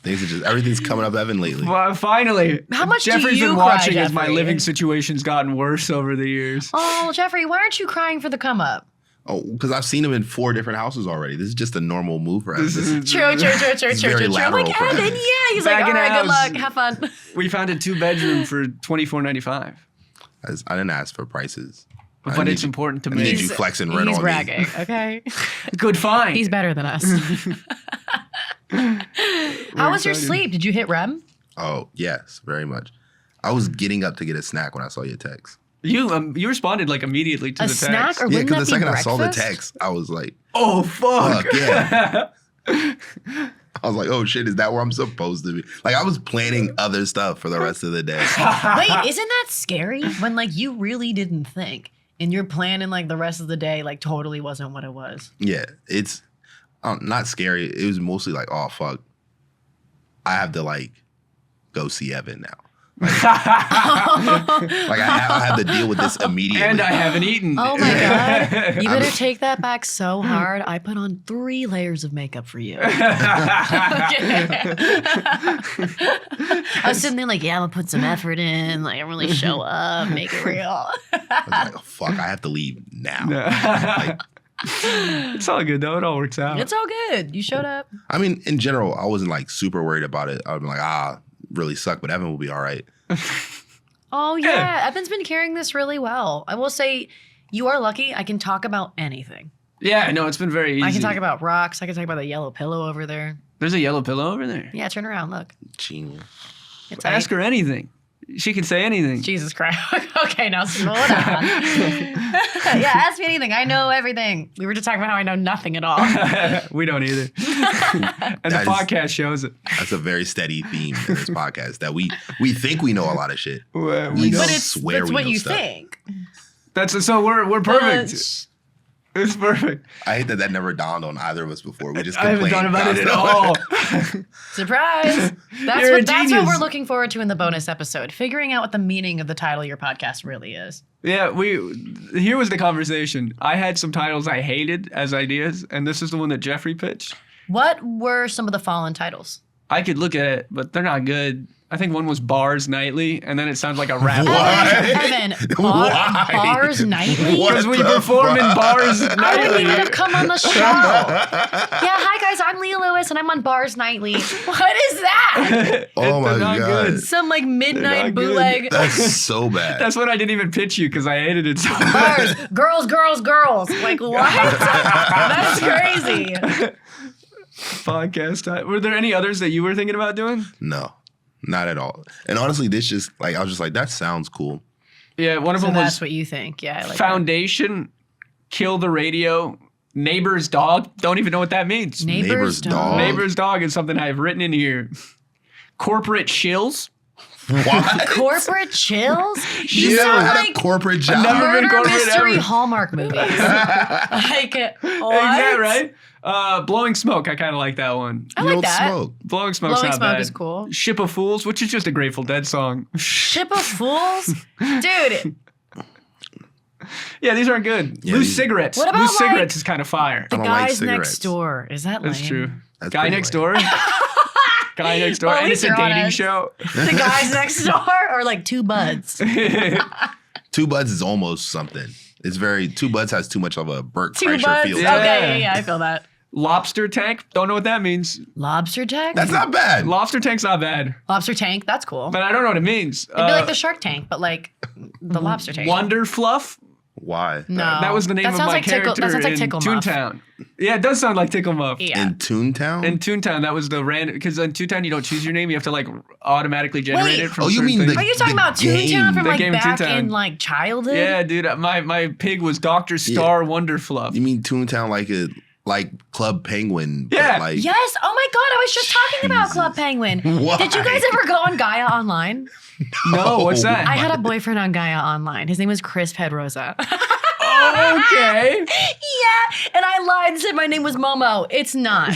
Things are just everything's coming up Evan lately. Well, finally. How much do Jeffrey's you been cry, watching as my Jeffrey? living situation's gotten worse over the years. Oh, Jeffrey, why aren't you crying for the come up? Oh, because I've seen him in 4 different houses already. This is just a normal move for Evan. This is- True. very I'm lateral like, for Evan, Evan. yeah. He's Back like, in all right, good house. luck. Have fun. We found a 2-bedroom for $24.95. I didn't ask for prices. I But need it's you- important to I me. need you flexing rent He's on bragging, me. okay? Good find. He's better than us. How was your excited. sleep? Did you hit REM? Oh, yes, very much. I was getting up to get a snack when I saw your text. You responded like immediately to A the snack text. or Yeah, wouldn't because the that be second I saw the breakfast? text, I was like, Oh fuck! fuck, yeah. I was like, oh shit, is that where I'm supposed to be? Like, I was planning other stuff for the rest of the day. Wait, isn't that scary when like you really didn't think and your plan in like the rest of the day like totally wasn't what it was? Yeah, it's not scary. It was mostly like, oh, fuck. I have to, like, go see Evan now. Like, I have to deal with this immediately. And I haven't eaten. Oh my God. You better take that back so hard. I put on 3 layers of makeup for you. I was sitting there like, yeah, I'm gonna put some effort in, like I'm really show up, make it real. I was like, oh, fuck, I have to leave now. Like, It's all good though. It all works out. It's all good. You showed up. I mean, in general, I wasn't, like, super worried about it. I was like, really suck, but Evan will be all right. Oh yeah, Evan's been carrying this really well. I will say, you are lucky. I can talk about anything. Yeah, no, it's been very easy. I can talk about rocks. I can talk about the yellow pillow over there. There's a yellow pillow over there. Yeah, turn around. Look. Genius. It's Ask her anything. She can say anything. Jesus Christ. Okay, now slow it down. Yeah, ask me anything. I know everything. We were just talking about how I know nothing at all. We don't either. And the That is- podcast shows it. That's a very steady theme in this podcast, that we think we know a lot of shit. We We don't. But it's swear we what know you stuff. think. So we're perfect. It's perfect. I hate that never dawned on either of us before. We just I haven't complain thought about it at constantly. all. Surprise. You're a That's what genius. we're looking forward to in the bonus episode. Figuring out what the meaning of the title of your podcast really is. Yeah, here was the conversation. I had some titles I hated as ideas, and this is the one that Jeffrey pitched. What were some of the fallen titles? I could look at it, but they're not good. I think one was Bars Nightly, and then it sounds like a rap. What? Evan, Why? bars nightly? What? Because we the perform in fuck? Bars I wouldn't Nightly. even have come on the show. Yeah, hi guys, I'm Leah Lewis and I'm on Bars Nightly. What is that? Oh my They're not God. good. Some like They're midnight not good. bootleg. That's so bad. That's what I didn't even pitch you because I hated it so much. Bars, girls. Like what? That's crazy. Podcast time. Were there any others that you were thinking about doing? No, not at all. And honestly, this just, like, I was just like, that sounds cool. Yeah, one of So them that's was what you think. Yeah, I like that. Foundation, Kill the Radio, Neighbor's Dog. Don't even know what that means. Neighbor's dog. dog. Neighbor's Dog is something I've written in here. Corporate Shills. What? Corporate chills? You You never sound had like a corporate job? never been murder corporate mystery ever. Hallmark movies. Like what? Is that right? Blowing Smoke. I kind of like that one. I You like don't that. smoke. Blowing Smoke's Blowing not Smoke bad. is cool. Ship of Fools, which is just a Grateful Dead song. Ship of Fools? Dude, Yeah, these aren't good. Yeah, Loose these- Cigarettes. What about, Loose like, Cigarettes is kind of fire. the I don't like guys next cigarettes. door. Is that lame? That's true. That's Guy pretty Next lame. Door. Guy Next Door. Well, at And it's least a you're dating honest. show. The guys next door or like two buds. Two Buds is almost something. It's very Two Buds has too much of a Burt Two Kreischer buds. feel. Okay, Yeah. yeah, I feel that. Lobster tank. Don't know what that means. Lobster tank? That's not bad. Lobster tank's not bad, Lobster tank, that's cool. but I don't know what it means. It'd be like the shark tank, but like the lobster tank. Wonder Fluff. Why? No. That was the name That of sounds my like Tickle- character that sounds like in Tickle Muff. Toontown. Yeah, it does sound like Tickle Muff. Yeah. In Toontown? In Toontown, that was the random, because in Toontown you don't choose your name, you have to like automatically generate Wait. it from Oh, you certain mean things. the- Are you talking about game. Toontown from The like game of back Toontown. in like childhood? Yeah, dude, my pig was Dr. Star Wonder Fluff. You mean Toontown like Club Penguin? but Yeah. Like, Yes. Oh my God, I was just talking about Jesus. Club Penguin. Why? Did you guys ever go on Gaia Online? No, what's that? I had a boyfriend on Gaia Online. His name was Chris Pedrosa. Okay. Yeah, and I lied and said my name was Momo. It's not.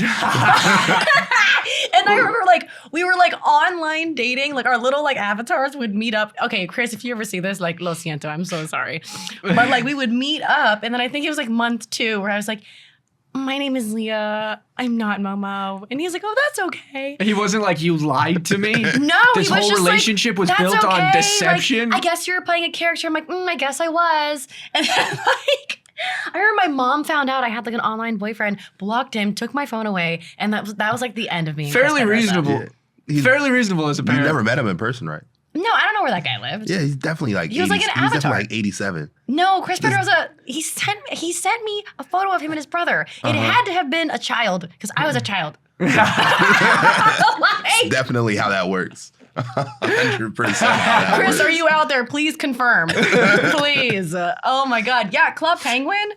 And I remember like we were like online dating, like our little like avatars would meet up. Okay, Chris, if you ever see this, like lo siento, I'm so sorry. But like we would meet up, and then I think it was like month 2 where I was like, my name is Leah. I'm not Momo. And he's like, oh, that's okay. He wasn't like, you lied to me? No, This he was whole just relationship was like, built "That's on okay." deception? Like, I guess you were playing a character. I'm like, I guess I was. And then like, I remember my mom found out I had like an online boyfriend, blocked him, took my phone away, and that was like the end of me. and Chris Fairly Pedrosa. reasonable. Yeah. He's- Fairly reasonable as a You've parent. never met him in person, right? No, I don't know where that guy lived. Yeah, he's definitely like He was like an He's avatar. definitely like 87. No, Chris Pedrosa, he sent me a photo of him and his brother. It had to have been a child because I was a child. Like, Definitely how that works. 100% how that Chris, works. are you out there? Please confirm. Please. Oh my God. Yeah, Club Penguin.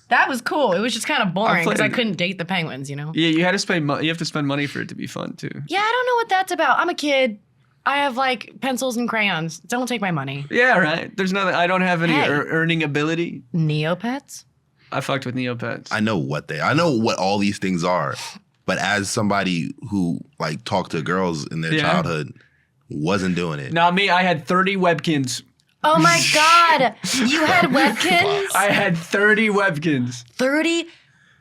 That was cool. It was just kind of boring because I played- couldn't date the penguins, you know? Yeah, you had to spend. You have to spend money for it to be fun too. Yeah, I don't know what that's about. I'm a kid. I have like pencils and crayons. Don't take my money. Yeah, right. There's nothing. I don't have any Hey. earning ability. Neopets? I fucked with Neopets. I know what all these things are, but as somebody who like talked to girls in their Yeah. childhood, wasn't doing it. Not me. I had 30 Webkins. Oh my God. You had Webkins? I had 30 Webkins. 30?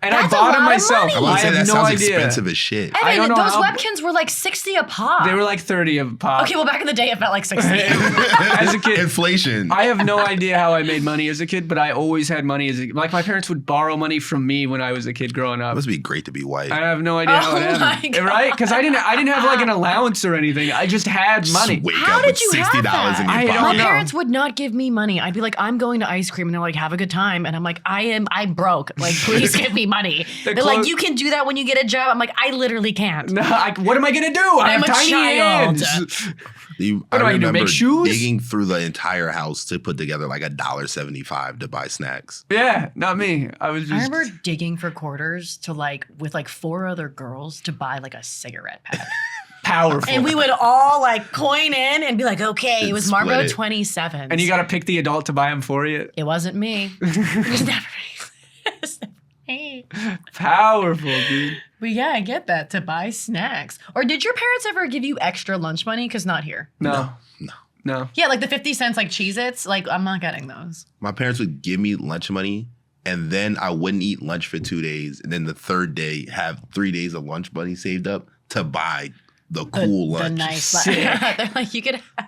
And That's I a bought them lot of myself. money. I would I say have that no sounds idea. expensive as shit. I don't Evan, know those how- Webkins were like 60 a pop. They were like 30 of pop. Okay, well, back in the day, it felt like 60. As a kid, Inflation. I have no idea how I made money as a kid, but I always had money as a like my parents would borrow money from me when I was a kid growing It up. must be great to be white. I have no idea how it Oh my happened. God. Right? Because I didn't have like an allowance or anything. I just had money. Just wake How up did with you have $60 in that? your I pocket. don't My know. parents would not give me money. I'd be like, I'm going to ice cream, and they're like, have a good time. And I'm like, I'm broke. Like, please give me money. The They're like, clo- you can do that when you get a job. I'm like, I literally can't. No, what am I gonna do? I I'm have a tiny child. hands. I do I do, remember make shoes? digging through the entire house to put together like $1.75 to buy snacks. Yeah, not me. I was just. I remember digging for quarters to like with like 4 other girls to buy like a cigarette pack. powerful. And we would all like coin in and be like, okay, it was Split Marlboro it. 27. And you got to pick the adult to buy them for you. It wasn't me. It was never me. It was never me. Powerful, dude. But yeah, I get that, to buy snacks. Or did your parents ever give you extra lunch money? Because not here. No. No. No. Yeah, like the 50 cents like Cheez-Its. Like, I'm not getting those. My parents would give me lunch money, and then I wouldn't eat lunch for 2 days, and then the third day have 3 days of lunch money saved up to buy the cool The lunch. nice Sick. They're like, you could have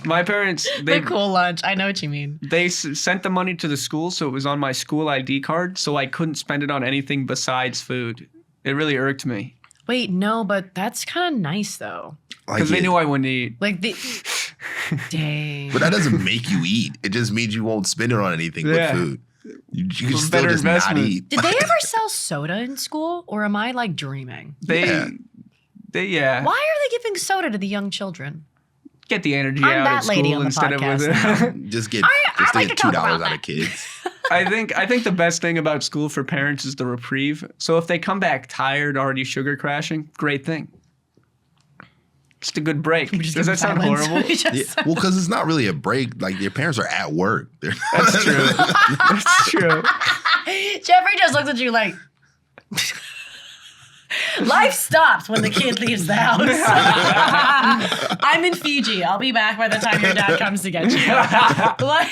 My parents, the cool lunch. I know what you mean. they sent the money to the school, so it was on my school ID card, so I couldn't spend it on anything besides food. It really irked me Wait, no, but that's kind of nice though. Like because they it. knew I wouldn't eat. Like the dang. But that doesn't make you eat. It just means you won't spend it on anything Yeah. but food. You can still Better just not investment. eat. Did they ever sell soda in school, or am I like dreaming? They, Yeah. Why are they giving soda to the young children? get the energy I'm out that at lady school on the instead of with podcast it. Just get I just like get to talk $2 about out that. of kids. I think the best thing about school for parents is the reprieve. So if they come back tired, already sugar crashing, great thing. Just a good break. We just Does give that sound silence. horrible? We just- Yeah. Well, because it's not really a break. Like your parents are at work. They're That's true. That's true. Jeffrey just looks at you like life stops when the kid leaves the house. I'm in Fiji. I'll be back by the time your dad comes to get you. Like,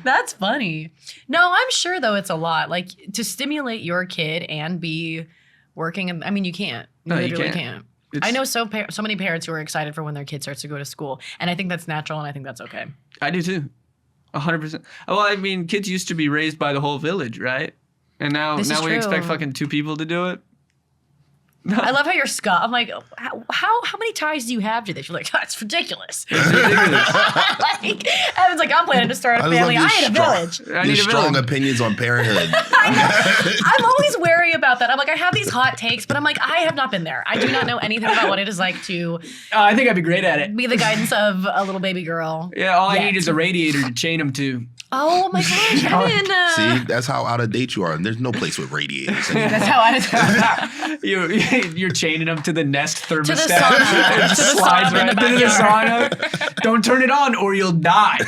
that's funny. No, I'm sure though it's a lot. Like to stimulate your kid and be working. I mean, you can't. You No, you literally can't. can't. I know so many parents who are excited for when their kid starts to go to school, and I think that's natural, and I think that's okay. I do too. 100%. Well, I mean, kids used to be raised by the whole village, right? And now This is we expect true. fucking 2 people to do it. I love how you're Scott. I'm like, how many ties do you have to this? You're like, that's ridiculous. It's ridiculous. Like, Evan's like, I'm planning to start a family. I need a village. I Your need a strong village. opinions on parenthood. I'm always wary about that. I'm like, I have these hot takes, but I'm like, I have not been there. I do not know anything about what it is like to I think I'd be great at it. be the guidance of a little baby girl. Yeah, all I Yet. need is a radiator to chain them to. Oh my gosh, Evan. See, that's how out of date you are. And there's no place with radiators. That's how I You're chaining them to the Nest thermostat. To the sauna. It just To the slides sauna in right the into the sauna. Don't turn it on or you'll die.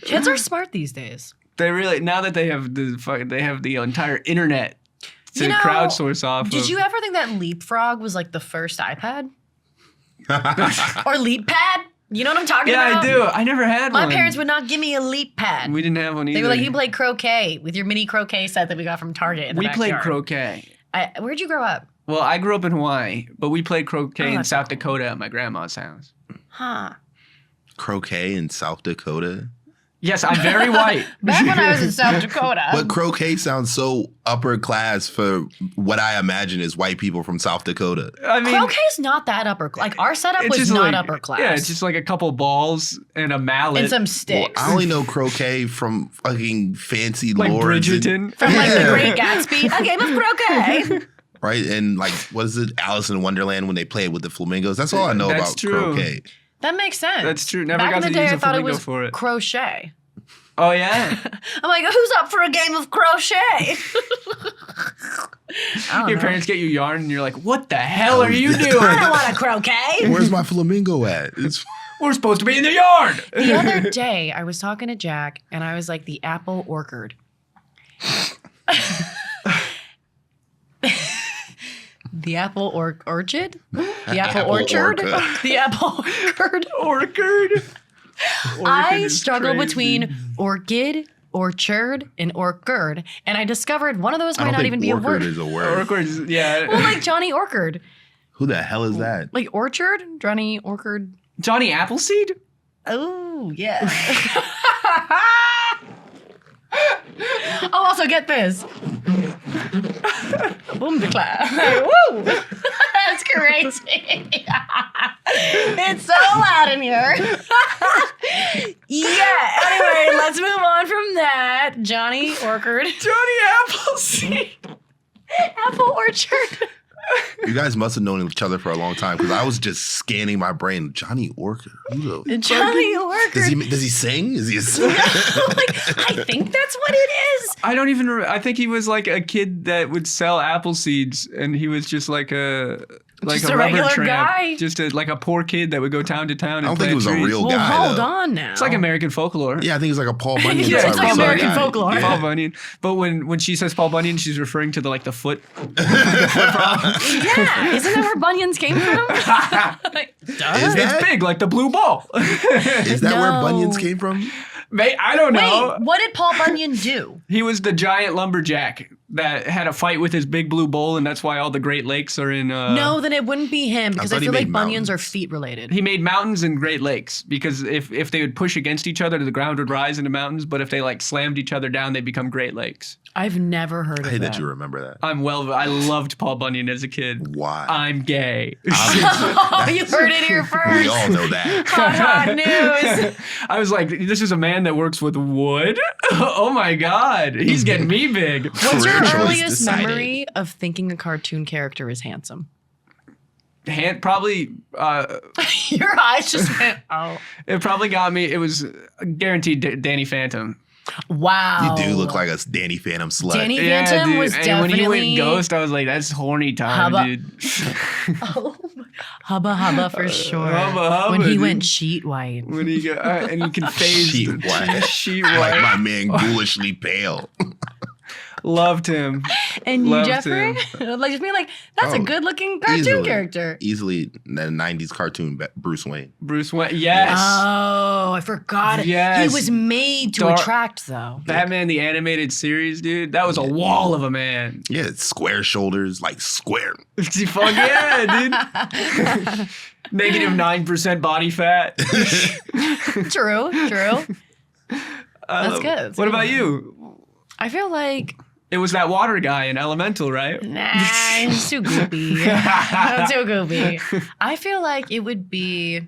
Kids are smart these days. They really, now that they have the entire internet to You know, crowdsource off Did of. you ever think that Leapfrog was like the first iPad? Or LeapPad? You know what I'm talking Yeah, about? I do. I never had My one. parents would not give me a LeapPad. We didn't have one either. They were like, you played croquet with your mini croquet set that we got from Target in the We played backyard. croquet. Where'd you grow up? Well, I grew up in Hawaii, but we played croquet Oh, in that's South cool. Dakota at my grandma's house. Huh. Croquet in South Dakota. Yes, I'm very white. Back when I was in South Dakota. But croquet sounds so upper class for what I imagine is white people from South Dakota. I mean, Croquet's not that upper. Like our setup it's was just not like, upper class. Yeah, it's just like a couple balls and a mallet. and some Well, sticks. I only know croquet from fucking fancy like lords. Bridgerton. From like Yeah. the Great Gatsby, a game of croquet. Right? And like, what is it? Alice in Wonderland when they play it with the flamingos. That's all I know That's about true. croquet. That makes sense. That's true. Never Back got in the to day, use I a thought it flamingo was for it. crochet. Oh yeah. I'm like, who's up for a game of crochet? I don't Your know. parents get you yarn, and you're like, "What the hell are you I don't doing? want a croquet. Where's my flamingo at? It's We're supposed to be in the yard." The other day, I was talking to Jack, and I was like, the apple orchard. The apple orchard? The apple, Apple orchard? orca. The apple orchard. Orchard. I is struggle crazy. between orchid, orchard, and orchard, and I discovered one of those I might don't not think even be a orchard word. is a word. Orchard. Yeah. Well, like Johnny Orchard. Who the hell is that? Like orchard? Johnny Orchard. Johnny Appleseed. Oh, yeah. Oh, also get this. Boom de clap. Woo! That's crazy. It's so loud in here. Yeah. Anyway, let's move on from that. Johnny Orchard. Johnny Appleseed. Apple orchard. You guys must have known each other for a long time because I was just scanning my brain. Johnny Orchard. Who the Johnny Orchard. does he sing? Is he a singer? Like, I think that's what it is. I don't even. I think he was like a kid that would sell apple seeds, and he was just like a Just a rubber regular tramp, guy. just like a poor kid that would go town to town. And I don't think he was a plant trees. real Well, guy. hold though. on now. It's like American folklore. Yeah, I think it's like a Paul Bunyan. Yeah, type it's like of American guy. folklore. Yeah. Paul Bunyan. But when she says Paul Bunyan, she's referring to the foot. Yeah, isn't that where bunions came from? Like, duh. Is that- It's big, like the blue ball. Is that where No. Bunions came from? Mate, I don't know. Wait, what did Paul Bunyan do? He was the giant lumberjack that had a fight with his big blue bull, and that's why all the Great Lakes are in. No, then it wouldn't be him because I, thought he feel like made bunions mountains. are feet related. He made mountains and Great Lakes because if they would push against each other, the ground would rise into mountains. But if they like slammed each other down, they'd become Great Lakes. I've never heard of I hate that. that you remember that. I loved Paul Bunyan as a kid. Why? I'm gay. Oh, you heard it here we first. all know that. Hot news. I was like, this is a man that works with wood? Oh my God. He's getting me big. What's your Career choice earliest decided. memory of thinking a cartoon character is handsome? Probably, Your eyes just went, oh. it probably got me. It was guaranteed Danny Phantom. Wow. You do look like a Danny Phantom slut. Danny Phantom was And definitely. when he went ghost, I was like, that's horny time, Hubba. dude. Oh, hubba hubba for sure. Hubba hubba, when he dude. went sheet white. When he go, and you can phase Sheet white. sheet Like white. my man, ghoulishly pale. Loved him. And you, Loved Jeffrey? him. Like just being like, that's a Oh, good looking cartoon easily. character. Easily the 90s cartoon Bruce Wayne. Bruce Wayne. Yes. Oh, I forgot it. Yes. He was made to Dark- attract though. Batman the animated series, dude. That was a wall of a man. Yeah, it's square shoulders, like square. Fuck yeah, dude. Negative 9% body fat. True. That's good. That's What good. about you? I feel like It was that water guy in Elemental, right? nah, it's too goopy. Too goopy. I feel like it would be.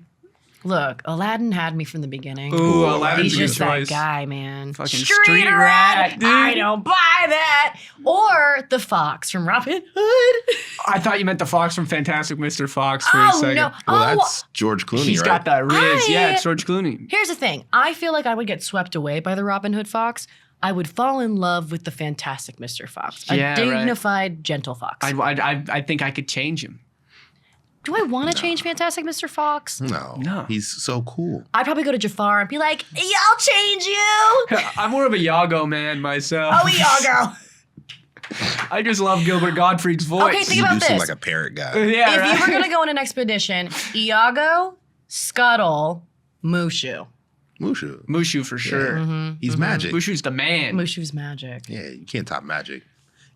Look, Aladdin had me from the beginning. Ooh, Ooh, Aladdin's He's a good just that choice. guy, man. Fucking street rat, dude. I don't buy that. Or the fox from Robin Hood. I thought you meant the fox from Fantastic Mr. Fox for a Oh second. no! Well, Oh, that's George Clooney, He's right? got that riz. I- Yeah, it's George Clooney. here's the thing. I feel like I would get swept away by the Robin Hood fox. I would fall in love with the Fantastic Mr. Fox, a Yeah, right. dignified, gentle fox. I think I could change him. Do I want to change Fantastic Mr. Fox? No, he's so cool. I'd probably go to Jafar and be like, "Yeah, I'll change you." I'm more of a Yago man myself. Oh, Iago. I just love Gilbert Gottfried's voice. Okay, think You about do seem this. like a parrot guy. Yeah, If right? you were gonna go on an expedition, Iago, Scuttle, Mushu. Mushu. Mushu for sure. He's magic. Mushu's the man. Mushu's magic. Yeah, you can't top magic.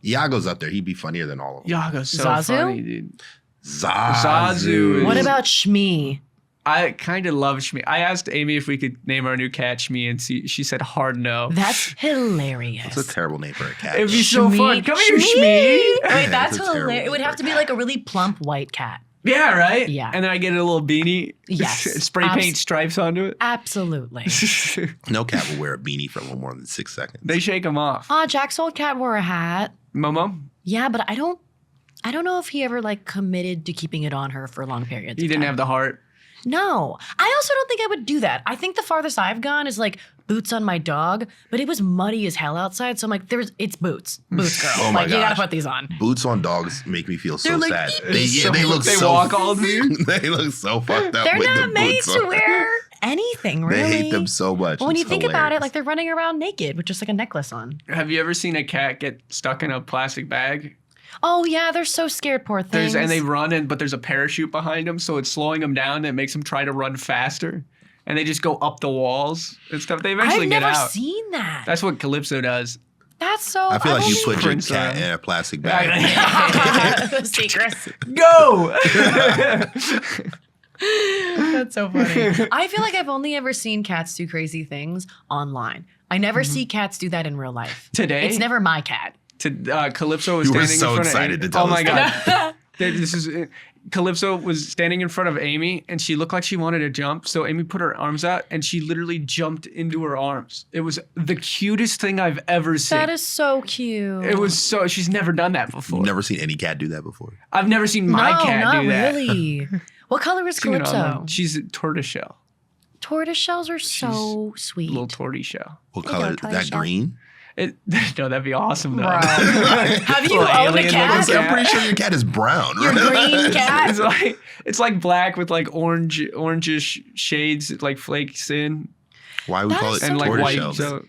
Iago's up there. He'd be funnier than all of them. Yago's so Zazu? funny, dude. Zazu. What about Shmi? I kind of love Shmi. I asked Amy if we could name our new cat Shmi, and she said hard no. That's hilarious. That's a terrible name for a cat. It'd be so Shmi. fun. Come here, Shmi. Shmi. Wait, that's That's a terrible hilarious. It would name have for to a be cat. like a really plump white cat. Yeah, right? Yeah. And then I get a little beanie. Yes. Spray paint stripes onto it. Absolutely. No cat will wear a beanie for a little more than 6 seconds. They shake them off. Jack's old cat wore a hat. Momo? Yeah, but I don't know if he ever like committed to keeping it on her for long periods. He of didn't time. have the heart. No, I also don't think I would do that. I think the farthest I've gone is like boots on my dog, but it was muddy as hell outside. So I'm like, it's boots, girl. Oh my like you gotta gosh. put these on. Boots on dogs make me feel so They're like, sad. "Eep, They look They so walk all day. they look so fucked up. They're with the not made boots to on. wear anything, really. They hate them so much. But when you It's think about it, hilarious. like they're running around naked with just like a necklace on. Have you ever seen a cat get stuck in a plastic bag? Oh yeah, they're so scared, poor things. And they run, but there's a parachute behind them, so it's slowing them down and it makes them try to run faster. And they just go up the walls and stuff. They eventually I've get never out. seen that. That's what Calypso does. That's so. I feel like you I've put your Prince cat around. in a plastic bag. only- the secrets. Go! That's so funny. I feel like I've only ever seen cats do crazy things online. I never see cats do that in real life. Today? It's never my cat. Calypso was You were standing so in front excited of to tell Oh my us god. This is Calypso was standing in front of Amy and she looked like she wanted to jump. So Amy put her arms out and she literally jumped into her arms. It was the cutest thing I've ever seen. That is so cute. It was so she's never done that before. Never seen any cat do that before. I've never seen my no, cat not do that. really. What color is Seen it Calypso? online. She's a tortoiseshell. Tortoise shells are so sweet. Little tortoiseshell. What They color? don't Is color that shell. green? No, that'd be awesome though. Bro. Have you Little owned a alien cat? looking I'm pretty sure your cat is brown. Your right? green cat? It's like black with like orangish shades, like flakes in, Why we That call is it so and like tortoise white. tortoise shells?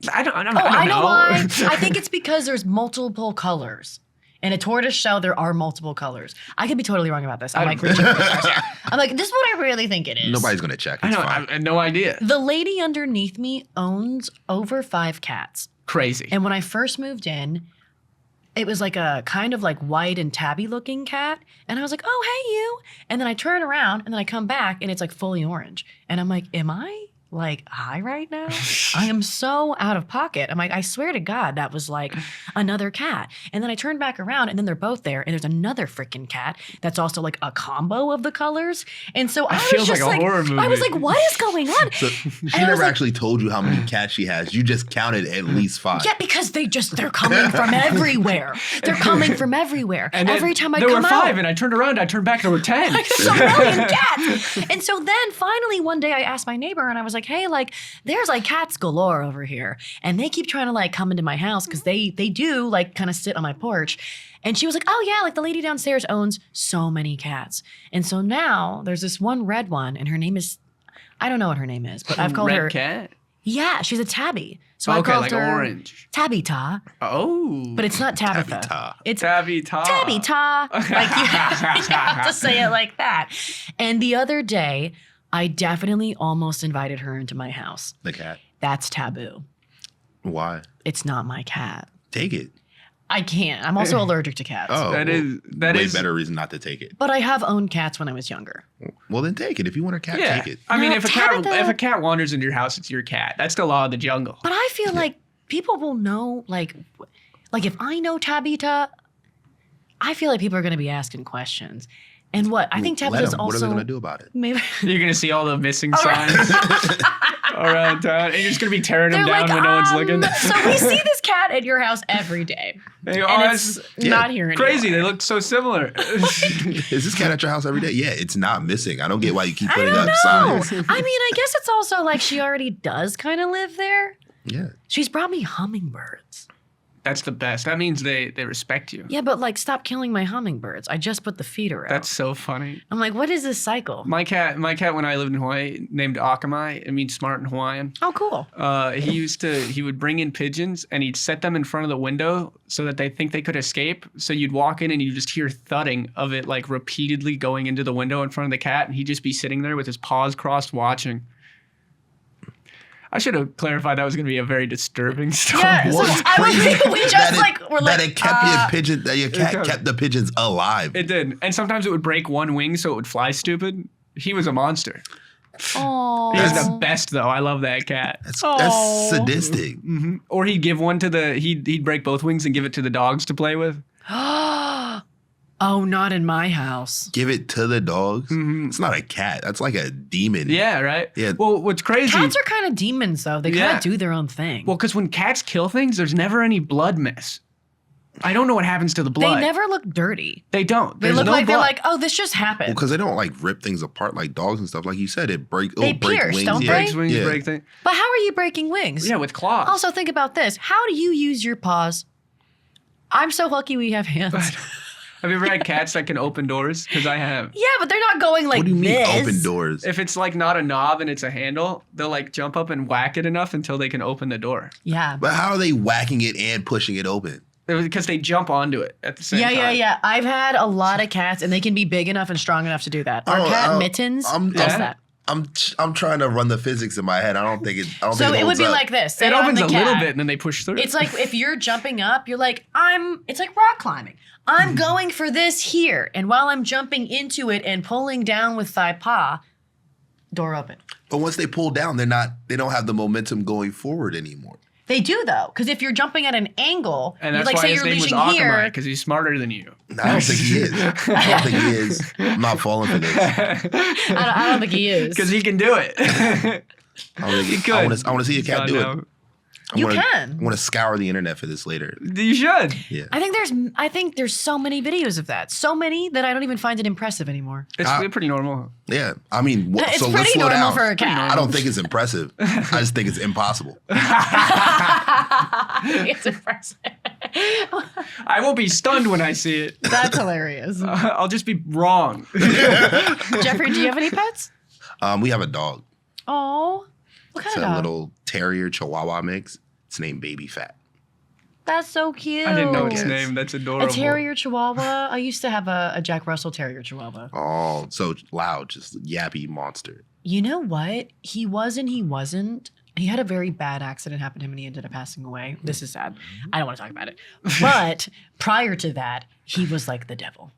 So I don't Oh, I know know. why. I think it's because there's multiple colors. In a tortoise shell, there are multiple colors. I could be totally wrong about this. I'm like, reaching for the stars here. I'm like, this is what I really think it is. Nobody's gonna check. I It's know. I fine. had no idea. The lady underneath me owns over 5 cats. Crazy. And when I first moved in, it was like a kind of like white and tabby looking cat. And I was like, oh, hey, you. And then I turn around and then I come back and it's like fully orange. And I'm like, am I like high right now? I am so out of pocket. I'm like, I swear to God, that was like another cat. And then I turn back around and then they're both there. And there's another freaking cat that's also like a combo of the colors. And so I was feels just like a horror I was movie. like, what is going on? So she I was never like- actually told you how many cats she has. You just counted at least 5. Yeah, because they're coming from everywhere. They're coming from everywhere. And then Every time I there come were 5, out. and I turned around, I turned back, there were 10. There's a million cats. And so then finally one day I asked my neighbor and I was like, hey, like there's like cats galore over here. And they keep trying to like come into my house because they do like kind of sit on my porch. And she was like, oh yeah, like the lady downstairs owns so many cats. And so now there's this one red one and her name is, I don't know what her name is, but I've called Red her. cat. Yeah, she's a tabby. So I Okay, called like her orange. Tabita, Oh. but it's not Tabitha. Tabitha. It's Tabitha. Tabitha. Like you have to say it like that. And the other day, I definitely almost invited her into my house. The cat. That's taboo. Why? It's not my cat. Take it. I can't. I'm also allergic to cats. Oh, That way is better reason not to take it. But I have owned cats when I was younger. Well, then take it. If you want a cat, Yeah. take it. I mean, No, if Tabitha- a cat wanders into your house, it's your cat. That's the law of the jungle. But I feel like people will know, like if I know Tabitha, I feel like people are going to be asking questions. And what? I think Let Tabitha's them. also... What are they going to do about it? Maybe... You're gonna see all the missing signs around town, and you're just gonna be tearing them They're down like, when no one's looking. So we see this cat at your house every day. They go, And "Oh, it's that's not here anymore. crazy. They look so similar. Is this cat at your house every day? Yeah, it's not missing. I don't get why you keep I putting don't up know. signs. I mean, I guess it's also like she already does kind of live there. Yeah. She's brought me hummingbirds. That's the best. That means they respect you. Yeah, but like, stop killing my hummingbirds. I just put the feeder out. That's so funny. I'm like, what is this cycle? My cat when I lived in Hawaii, named Akamai. It means smart in Hawaiian. Oh, cool. He would bring in pigeons and he'd set them in front of the window so that they think they could escape. So you'd walk in and you just hear thudding of it like repeatedly going into the window in front of the cat, and he'd just be sitting there with his paws crossed watching. I should have clarified that was going to be a very disturbing story. Yeah, so we just we're like, that it kept your pigeon, that your cat kept the pigeons alive. It did. And sometimes it would break one wing so it would fly stupid. He was a monster. oh, He was the best though. I love that cat. That's sadistic. Hmm. Or he'd give one to he'd break both wings and give it to the dogs to play with. Oh, not in my house. Give it to the dogs. It's not a cat. That's like a demon. Yeah, right? Yeah. Well, what's crazy... Cats are kind of demons, though. They kind Yeah. of do their own thing. Well, because when cats kill things, there's never any blood mess. I don't know what happens to the blood. they never look dirty. They don't. They There's look no like blood. they're like, oh, this just happened. Well, because they don't like rip things apart like dogs and stuff. Like you said, They break pierce, wings. don't yeah. they? Breaks wings, Yeah. break things. But how are you breaking wings? Yeah, with claws. Also, think about this. How do you use your paws? I'm so lucky we have hands. Have you ever had cats that can open doors? Because I have. Yeah, but they're not going like What do you mean this. open doors? If it's like not a knob and it's a handle, they'll like jump up and whack it enough until they can open the door. Yeah. But how are they whacking it and pushing it open? Because they jump onto it at the same time. Yeah. I've had a lot of cats, and they can be big enough and strong enough to do that. Our Oh, cat Mittens does yeah. that. I'm trying to run the physics in my head. I don't think it. I don't So think it would holds be up. like this. Say It I'm opens the a little cat. bit and then they push through. It's like if you're jumping up, you're like, it's like rock climbing. I'm going for this here. And while I'm jumping into it and pulling down with thigh paw, door open. But once they pull down, they don't have the momentum going forward anymore. They do though, because if you're jumping at an angle, and you that's like why say his you're name was leashing Akamai, here. because he's smarter than you. I don't think he is. I don't think he is. I'm not falling for this. I don't think he is. Because he can do it. He could. I want to see a cat do it. You I can. want to scour the internet for this later. You should. Yeah. I think there's so many videos of that. So many that I don't even find it impressive anymore. It's pretty normal. Yeah. I mean, It's so let's pretty slow normal down. for a cat. I don't think it's impressive. I just think it's impossible. It's impressive. I will be stunned when I see it. That's hilarious. I'll just be wrong. Jeffrey, do you have any pets? We have a dog. Oh, what It's kind a of dog? little terrier chihuahua mix. It's named Baby Fat. That's so cute. I didn't know its Yes. name. That's adorable. A terrier chihuahua. I used to have a Jack Russell Terrier chihuahua. Oh, so loud, just yappy monster. You know what? He was and he wasn't. He had a very bad accident happen to him and he ended up passing away. This is sad. I don't want to talk about it. But prior to that, he was like the devil.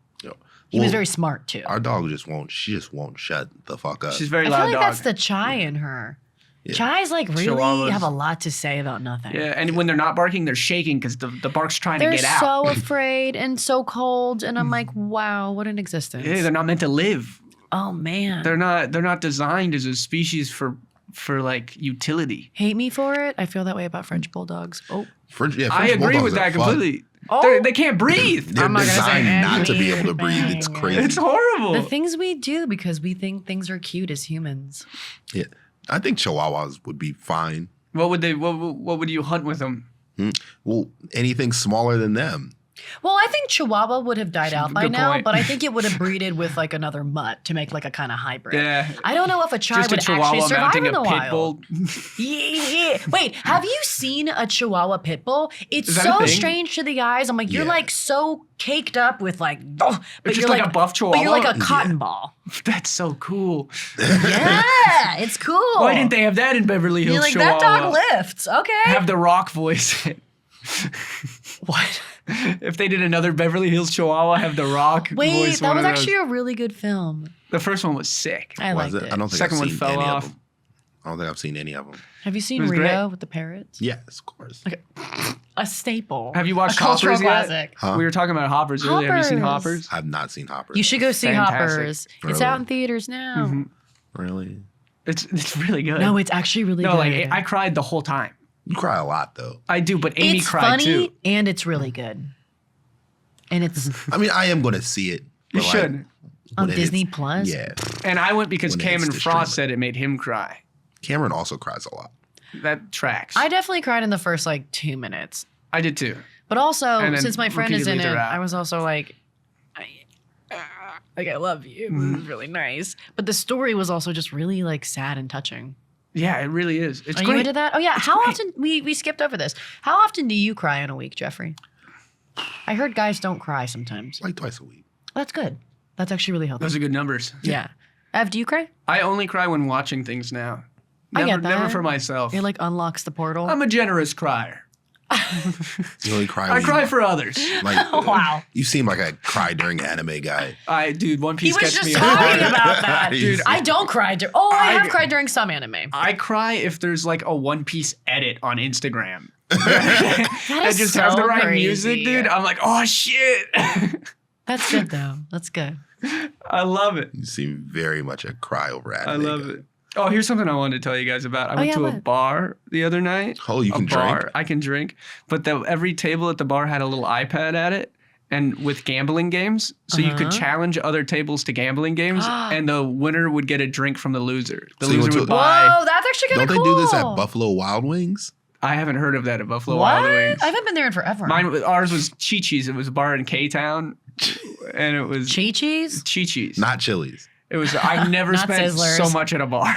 He was Well, very smart too. Our dog just won't shut the fuck up. She's a very I loud feel like dog. that's the chai in her. Yeah. Chai's like really Chihuahuas. have a lot to say about nothing. Yeah, and when they're not barking, they're shaking because the bark's trying They're to get out. so afraid and so cold, and I'm like, wow, what an existence. Yeah, they're not meant to live. Oh man. They're not designed as a species for like utility. Hate me for it. I feel that way about French bulldogs. Oh. French I agree bulldogs with are that fun. completely. Oh. They can't breathe. They're I'm not gonna say designed not to be able to anything. breathe. It's crazy. It's horrible. The things we do because we think things are cute as humans. Yeah, I think chihuahuas would be fine. What would you hunt with them? Well, anything smaller than them. Well, I think Chihuahua would have died out by Good now, point. but I think it would have breeded with like another mutt to make like a kind of hybrid. Yeah. I don't know if a Chi Just a would actually Chihuahua survive mounting in the a pit wild. bull. Yeah. Wait, have you seen a Chihuahua pit bull? It's Is that a so thing? strange to the eyes. I'm like, you're Yeah. like so caked up with like, but It's you're just like a buff But you're like Chihuahua? a cotton ball. That's so cool. Yeah, it's cool. Why didn't they have that in Beverly Hills You're like, Chihuahua? that dog lifts. Okay. Have the Rock voice. What? If they did another Beverly Hills Chihuahua, have the Rock Wait, voice. that one was of those. actually a really good film. The first one was sick. I Was liked it? it. I don't think Second I've one seen fell any off. of them. I don't think I've seen any of them. Have you seen It was Rio great. with the parrots? Yes, of course. A staple. Have you watched a cultural Hoppers yet? classic? Huh? We were talking about Hoppers earlier. Have you seen Hoppers. Hoppers? I've not seen Hopper. You should go see Fantastic. Hoppers. It's Really? out in theaters now. Mhm. Really? It's really good. No, it's actually really no, good. like I cried the whole time. You cry a lot though. I do, but Amy it's cried funny too. and it's really good. And it's I mean, I am going to see it. You but, like, should. on when it Disney is- Plus. Yeah. And I went because When it Cameron hits the Frost streamer. said it made him cry. Cameron also cries a lot. That tracks. I definitely cried in the first like 2 minutes. I did too. But also, And then since my friend is in repeatedly it, throughout. I was also like, I love you. This is really nice. But the story was also just really like sad and touching. Yeah, it really is. It's Are great. you into that? Oh yeah. How great. often we skipped over this? How often do you cry in a week, Jeffrey? I heard guys don't cry sometimes. Like twice a week. That's good. That's actually really healthy. Those are good numbers. Yeah. Ev, do you cry? I only cry when watching things now. I Never, get that. Never for myself. It like unlocks the portal. I'm a generous crier. You only cry. I when cry you, for others. like. Wow. You seem like a cry during anime guy. Dude, One He Piece was gets just me. talking about that. Dude, I don't cry. I I- have cried during some anime. I cry if there's like a One Piece edit on Instagram. That is just has the so right crazy. music, dude. I'm like, oh shit. That's good though. That's good. I love it. You seem very much a cry over anime. I love guy. it. Oh, here's something I wanted to tell you guys about. I went yeah, to a what? bar the other night. Oh, you a can bar. drink. I can drink, but every table at the bar had a little iPad at it, and with gambling games, so you could Uh-huh. challenge other tables to gambling games, and the winner would get a drink from the loser. The So you loser went to would a- buy. Whoa, that's actually kind Don't of they cool. do this at Buffalo Wild Wings? I haven't heard of that at Buffalo What? Wild Wings. I haven't been there in forever. Ours was Chi-Chi's. It was a bar in K-Town, and it was Chi-Chi's? Chi-Chi's. Not Chili's. It was. I never Not spent Sizzlers. so much at a bar.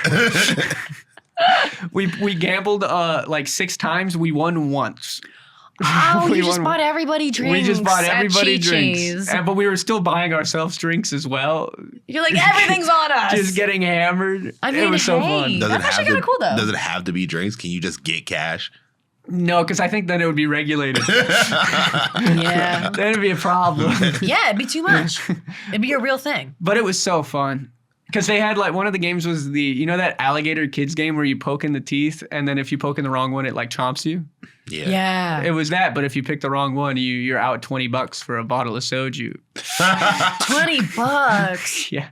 we gambled like 6 times. We won once. Oh, We you just won- bought everybody drinks. We just bought at everybody drinks, Chi-Chi's. but we were still buying ourselves drinks as well. You're like, everything's on us. Just getting hammered. I mean, it was so hey. fun. Does That's it actually have kinda cool, though. Does it have to be drinks? Can you just get cash? No, because I think then it would be regulated. Yeah. Then it'd be a problem. Yeah, it'd be too much. It'd be a real thing. But it was so fun. Because they had like one of the games was that alligator kids game where you poke in the teeth and then if you poke in the wrong one, it like chomps you. Yeah. It was that, but if you pick the wrong one, you're out $20 for a bottle of soju. $20. Yeah.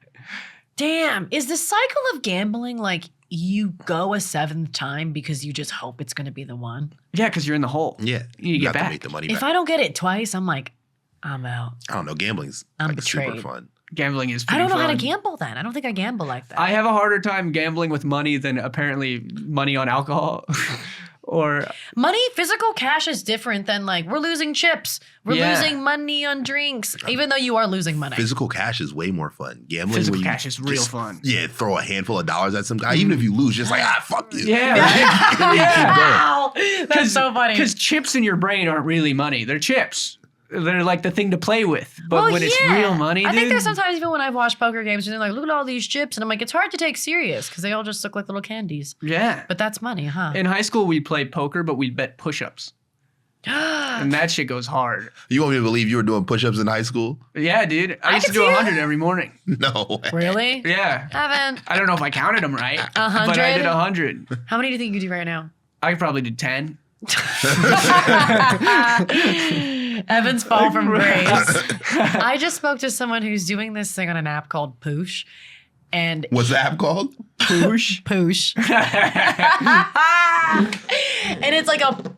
Damn. Is the cycle of gambling like you go a 7th time because you just hope it's going to be the one? Yeah, because you're in the hole. Yeah. You get have back. to make the money If back. I don't get it twice, I'm like, I'm out. I don't know. Gambling's I'm like super betrayed. fun. Gambling is I pretty don't know how to fun. gamble then. I don't think I gamble like that. I have a harder time gambling with money than apparently money on alcohol. Or Money, physical cash is different than like we're losing chips. We're Yeah. losing money on drinks, even though you are losing money. Physical cash is way more fun. Gambling, Physical where you cash is real just, fun. Yeah, throw a handful of dollars at some guy. Even if you lose, just like, fuck you. yeah, Wow, that's so funny. Because chips in your brain aren't really money. They're chips. They're like the thing to play with. But Well, when it's yeah. real money, I think dude, there's sometimes even when I've watched poker games, and they're like, look at all these chips. And I'm like, it's hard to take serious because they all just look like little candies. yeah. But that's money, huh? In high school, we played poker, but we'd bet push-ups. And that shit goes hard. You want me to believe you were doing push-ups in high school? Yeah, dude. I used to can do see 100 every morning. No way. Really? Yeah. Evan, I don't know if I counted them right. 100? But I did 100. how many do you think you do right now? I could probably do 10. Evan's fall from grace. I just spoke to someone who's doing this thing on an app called Poosh. And What's the app called? Push. Poosh. And it's like a push.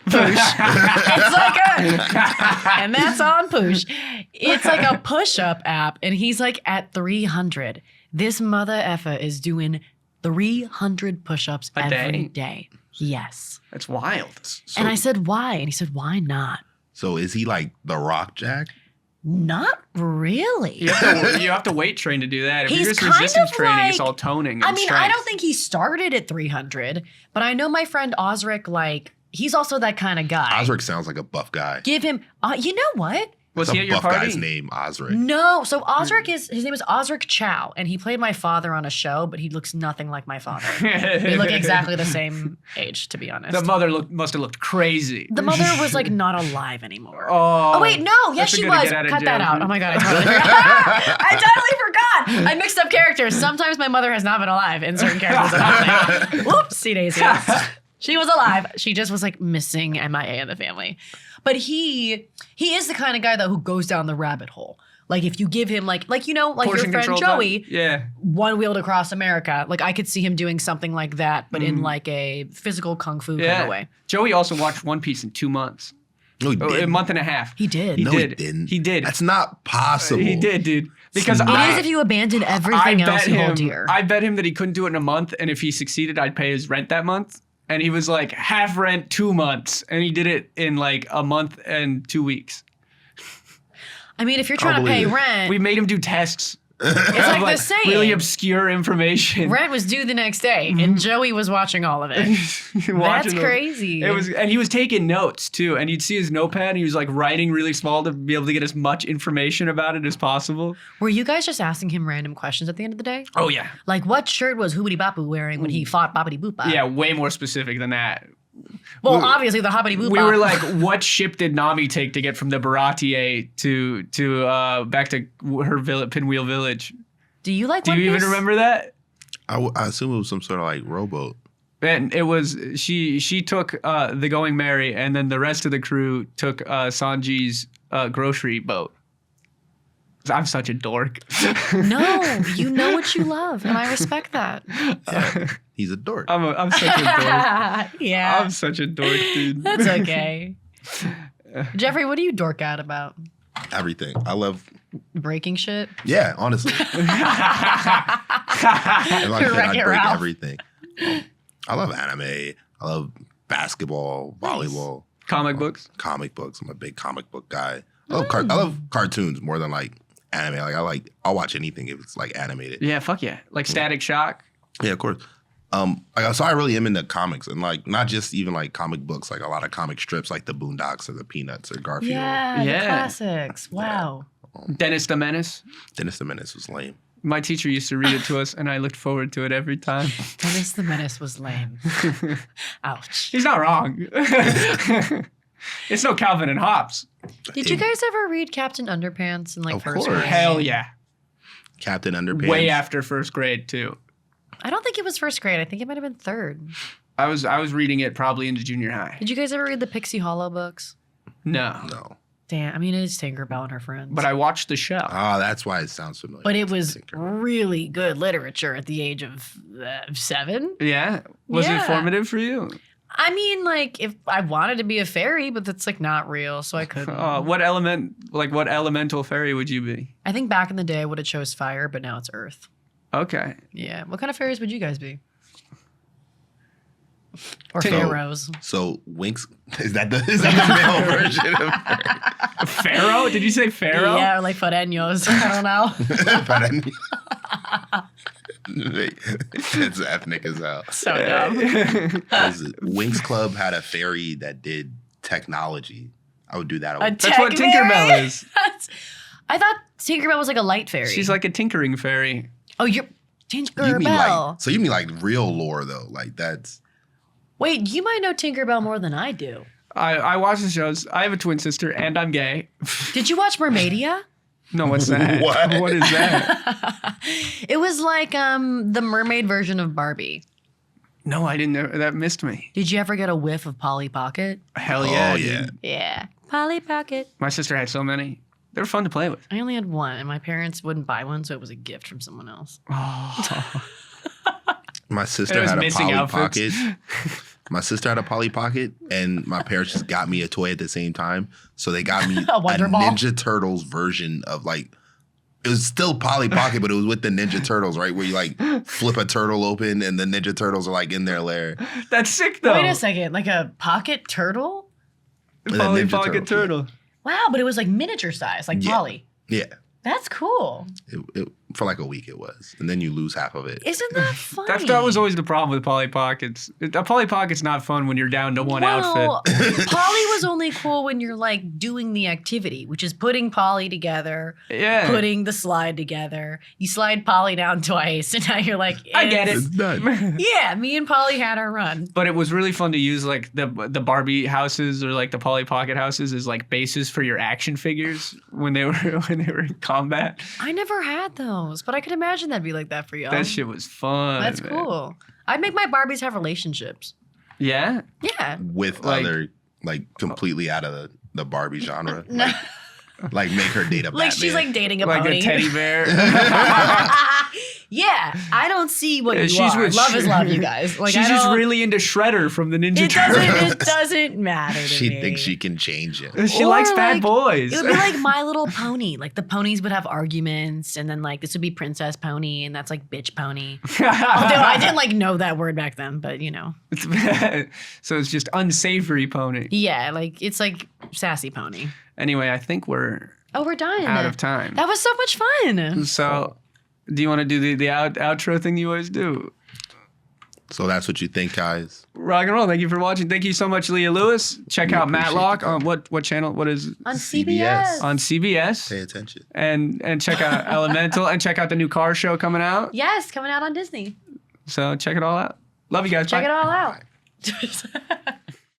It's like a, and that's on push. It's like a push-up app, and he's like at 300. This mother effer is doing 300 push-ups A every day? day. Yes. That's wild. So, And I said, why? And he said, why not? So is he like the Rock Jack? Not really. You have to weight train to do that. If He's you're just kind resistance of training, like- it's all toning and I mean, I strength. don't think he started at 300, but I know my friend Osric, like, he's also that kind of guy. Osric sounds like a buff guy. Give him, you know what? Was What's he a at your buff party? guy's name? Osric. No, so Osric his name is Osric Chow, and he played my father on a show, but he looks nothing like my father. They look exactly the same age, to be honest. The mother must have looked crazy. The mother was like not alive anymore. Oh, Wait, no, yes that's a she good was. get out of Cut that jail out. free. Oh my god, I totally forgot. I totally forgot. I mixed up characters. Sometimes my mother has not been alive in certain characters that I'm playing. Whoopsie daisy. She was alive. She just was like missing MIA in the family. But he is the kind of guy though who goes down the rabbit hole. Like if you give him like your Portion friend control Joey, time? Yeah. one-wheeled across America. Like I could see him doing something like that, but in like a physical kung fu kind of way. Joey also watched One Piece in 2 months. No, he Oh, didn't. a month and a half. He did. He No, did. he didn't. He did. That's not possible. He did, dude. Because It's It not. is if you abandon everything else you hold dear. I bet him that he couldn't do it in a month, and if he succeeded, I'd pay his rent that month. And he was like, half rent, 2 months, and he did it in like a month and 2 weeks. I mean, if you're trying to pay believe it. rent, We made him do tests. it's like the saying. Really obscure information. Rent was due the next day, and Joey was watching all of it. That's Watching those- crazy. And he was taking notes too, and you'd see his notepad, and he was like writing really small to be able to get as much information about it as possible. Were you guys just asking him random questions at the end of the day? Oh yeah, Like, what shirt was Hoobity Bapu wearing when he fought Boppity Boopa? yeah, way more specific than that. Well, obviously the Hoppity Boopa. We were like, what ship did Nami take to get from the Baratier to back to her Pinwheel Village? do you like Do One you even Piece? remember that? I assume it was some sort of like rowboat. And it was she took the Going Merry, and then the rest of the crew took Sanji's grocery boat. I'm such a dork. No, you know what you love, and I respect that. He's a dork. I'm such a dork. Yeah, I'm such a dork, dude. that's okay. Jeffrey, what do you dork out about? Everything. I love. Breaking shit? Yeah, honestly. If I could, Wreck-It I'd break Ralph. everything. I love anime. I love basketball, volleyball, Comic books. comic books. I'm a big comic book guy. I love cartoons more than like anime. I'll watch anything if it's like animated. Yeah, fuck yeah. Like Static Shock. Yeah, of course. So I really am into comics and like not just even like comic books, like a lot of comic strips like the Boondocks or the Peanuts or Garfield. Yeah, the Yeah. classics. Wow. Dennis the Menace. Dennis the Menace was lame. My teacher used to read it to us, and I looked forward to it every time. Dennis the Menace was lame. Ouch. He's not wrong. It's no Calvin and Hobbes. Did you guys ever read Captain Underpants in like Of first course. grade? Hell yeah. Captain Underpants. Way after first grade too. I don't think it was first grade. I think it might have been third. I was reading it probably into junior high. Did you guys ever read the Pixie Hollow books? No. No. Damn, I mean, it is Tinkerbell and her friends. But I watched the show. Ah, that's why it sounds familiar. But it was Tinkerbell. really good literature at the age of 7. Yeah. Was it Yeah. formative for you? I mean, like, if I wanted to be a fairy, but that's like not real, so I couldn't. What elemental fairy would you be? I think back in the day I would have chose fire, but now it's earth. Okay. Yeah. What kind of fairies would you guys be? Or So- pharaohs? So Winx is that the male version of Pharaoh? Did you say Pharaoh? Yeah, or like foreños. I don't know. It's ethnic as hell. So dumb. Winx Club had a fairy that did technology. I would do that. That's what tech Tinkerbell fairy? is. I thought Tinkerbell was like a light fairy. She's like a tinkering fairy. oh, you're You Tinkerbell. mean like you mean like real lore though? Like that's Wait, you might know Tinkerbell more than I do. I watch the shows. I have a twin sister, and I'm gay. Did you watch Mermaidia? No, what's that? What? What is that? It was like the mermaid version of Barbie. No, I didn't know. That missed me. Did you ever get a whiff of Polly Pocket? Hell yeah. oh dude. yeah. Yeah. Polly Pocket. My sister had so many. They were fun to play with. I only had one, and my parents wouldn't buy one, so it was a gift from someone else. Oh. My It sister was had a missing Polly outfits. Pocket. My sister had a Polly Pocket, and my parents just got me a toy at the same time. So they got me A Wonder Ball? Ninja Turtles version of like it was still Polly Pocket, but it was with the Ninja Turtles, right? Where you like flip a turtle open and the Ninja Turtles are like in their lair. That's sick, though. Wait a second, like a pocket turtle? And then Polly Ninja Pocket Turtles, Turtle. Wow, but it was like miniature size, like Yeah. Polly. Yeah. That's cool. For like a week it was. And then you lose half of it. Isn't that funny? That was always the problem with Polly Pockets. A Polly Pocket's not fun when you're down to one outfit. Polly was only cool when you're like doing the activity, which is putting Polly together, Yeah. putting the slide together. You slide Polly down twice, and now you're like, I get it. It's done. Yeah, me and Polly had our run. But it was really fun to use like the Barbie houses or like the Polly Pocket houses as like bases for your action figures when they were in combat. I never had those, but I could imagine that'd be like that for you. That shit was fun. That's man. cool. I'd make my Barbies have relationships. Yeah. Yeah. With Like- other, like, completely out of the Barbie genre. No. Like make her date a Batman. Like she's like dating a Like pony. a teddy bear. Yeah, I don't see what you She's are. with Love is love, you guys. Like She's I just don't- really into Shredder from the Ninja It Turtles. doesn't matter to She me. thinks she can change it. She Or likes bad like- boys. It would be like My Little Pony. Like the ponies would have arguments, and then like this would be Princess Pony, and that's like bitch pony. Although I didn't like know that word back then, but you know, So it's just unsavory pony. yeah, like it's like sassy pony. Anyway, I think we're Oh, we're done. out of time. That was so much fun. So, do you want to do the outro thing you always do? So that's what you think, guys. Rock and roll. Thank you for watching. Thank you so much, Leah Lewis. Check We out appreciate Matlock you. on what channel? What is On CBS. CBS. on CBS? Pay attention. And check out Elemental and check out the new car show coming out. Yes, coming out on Disney. So check it all out. Love you guys. Check Bye. it all out.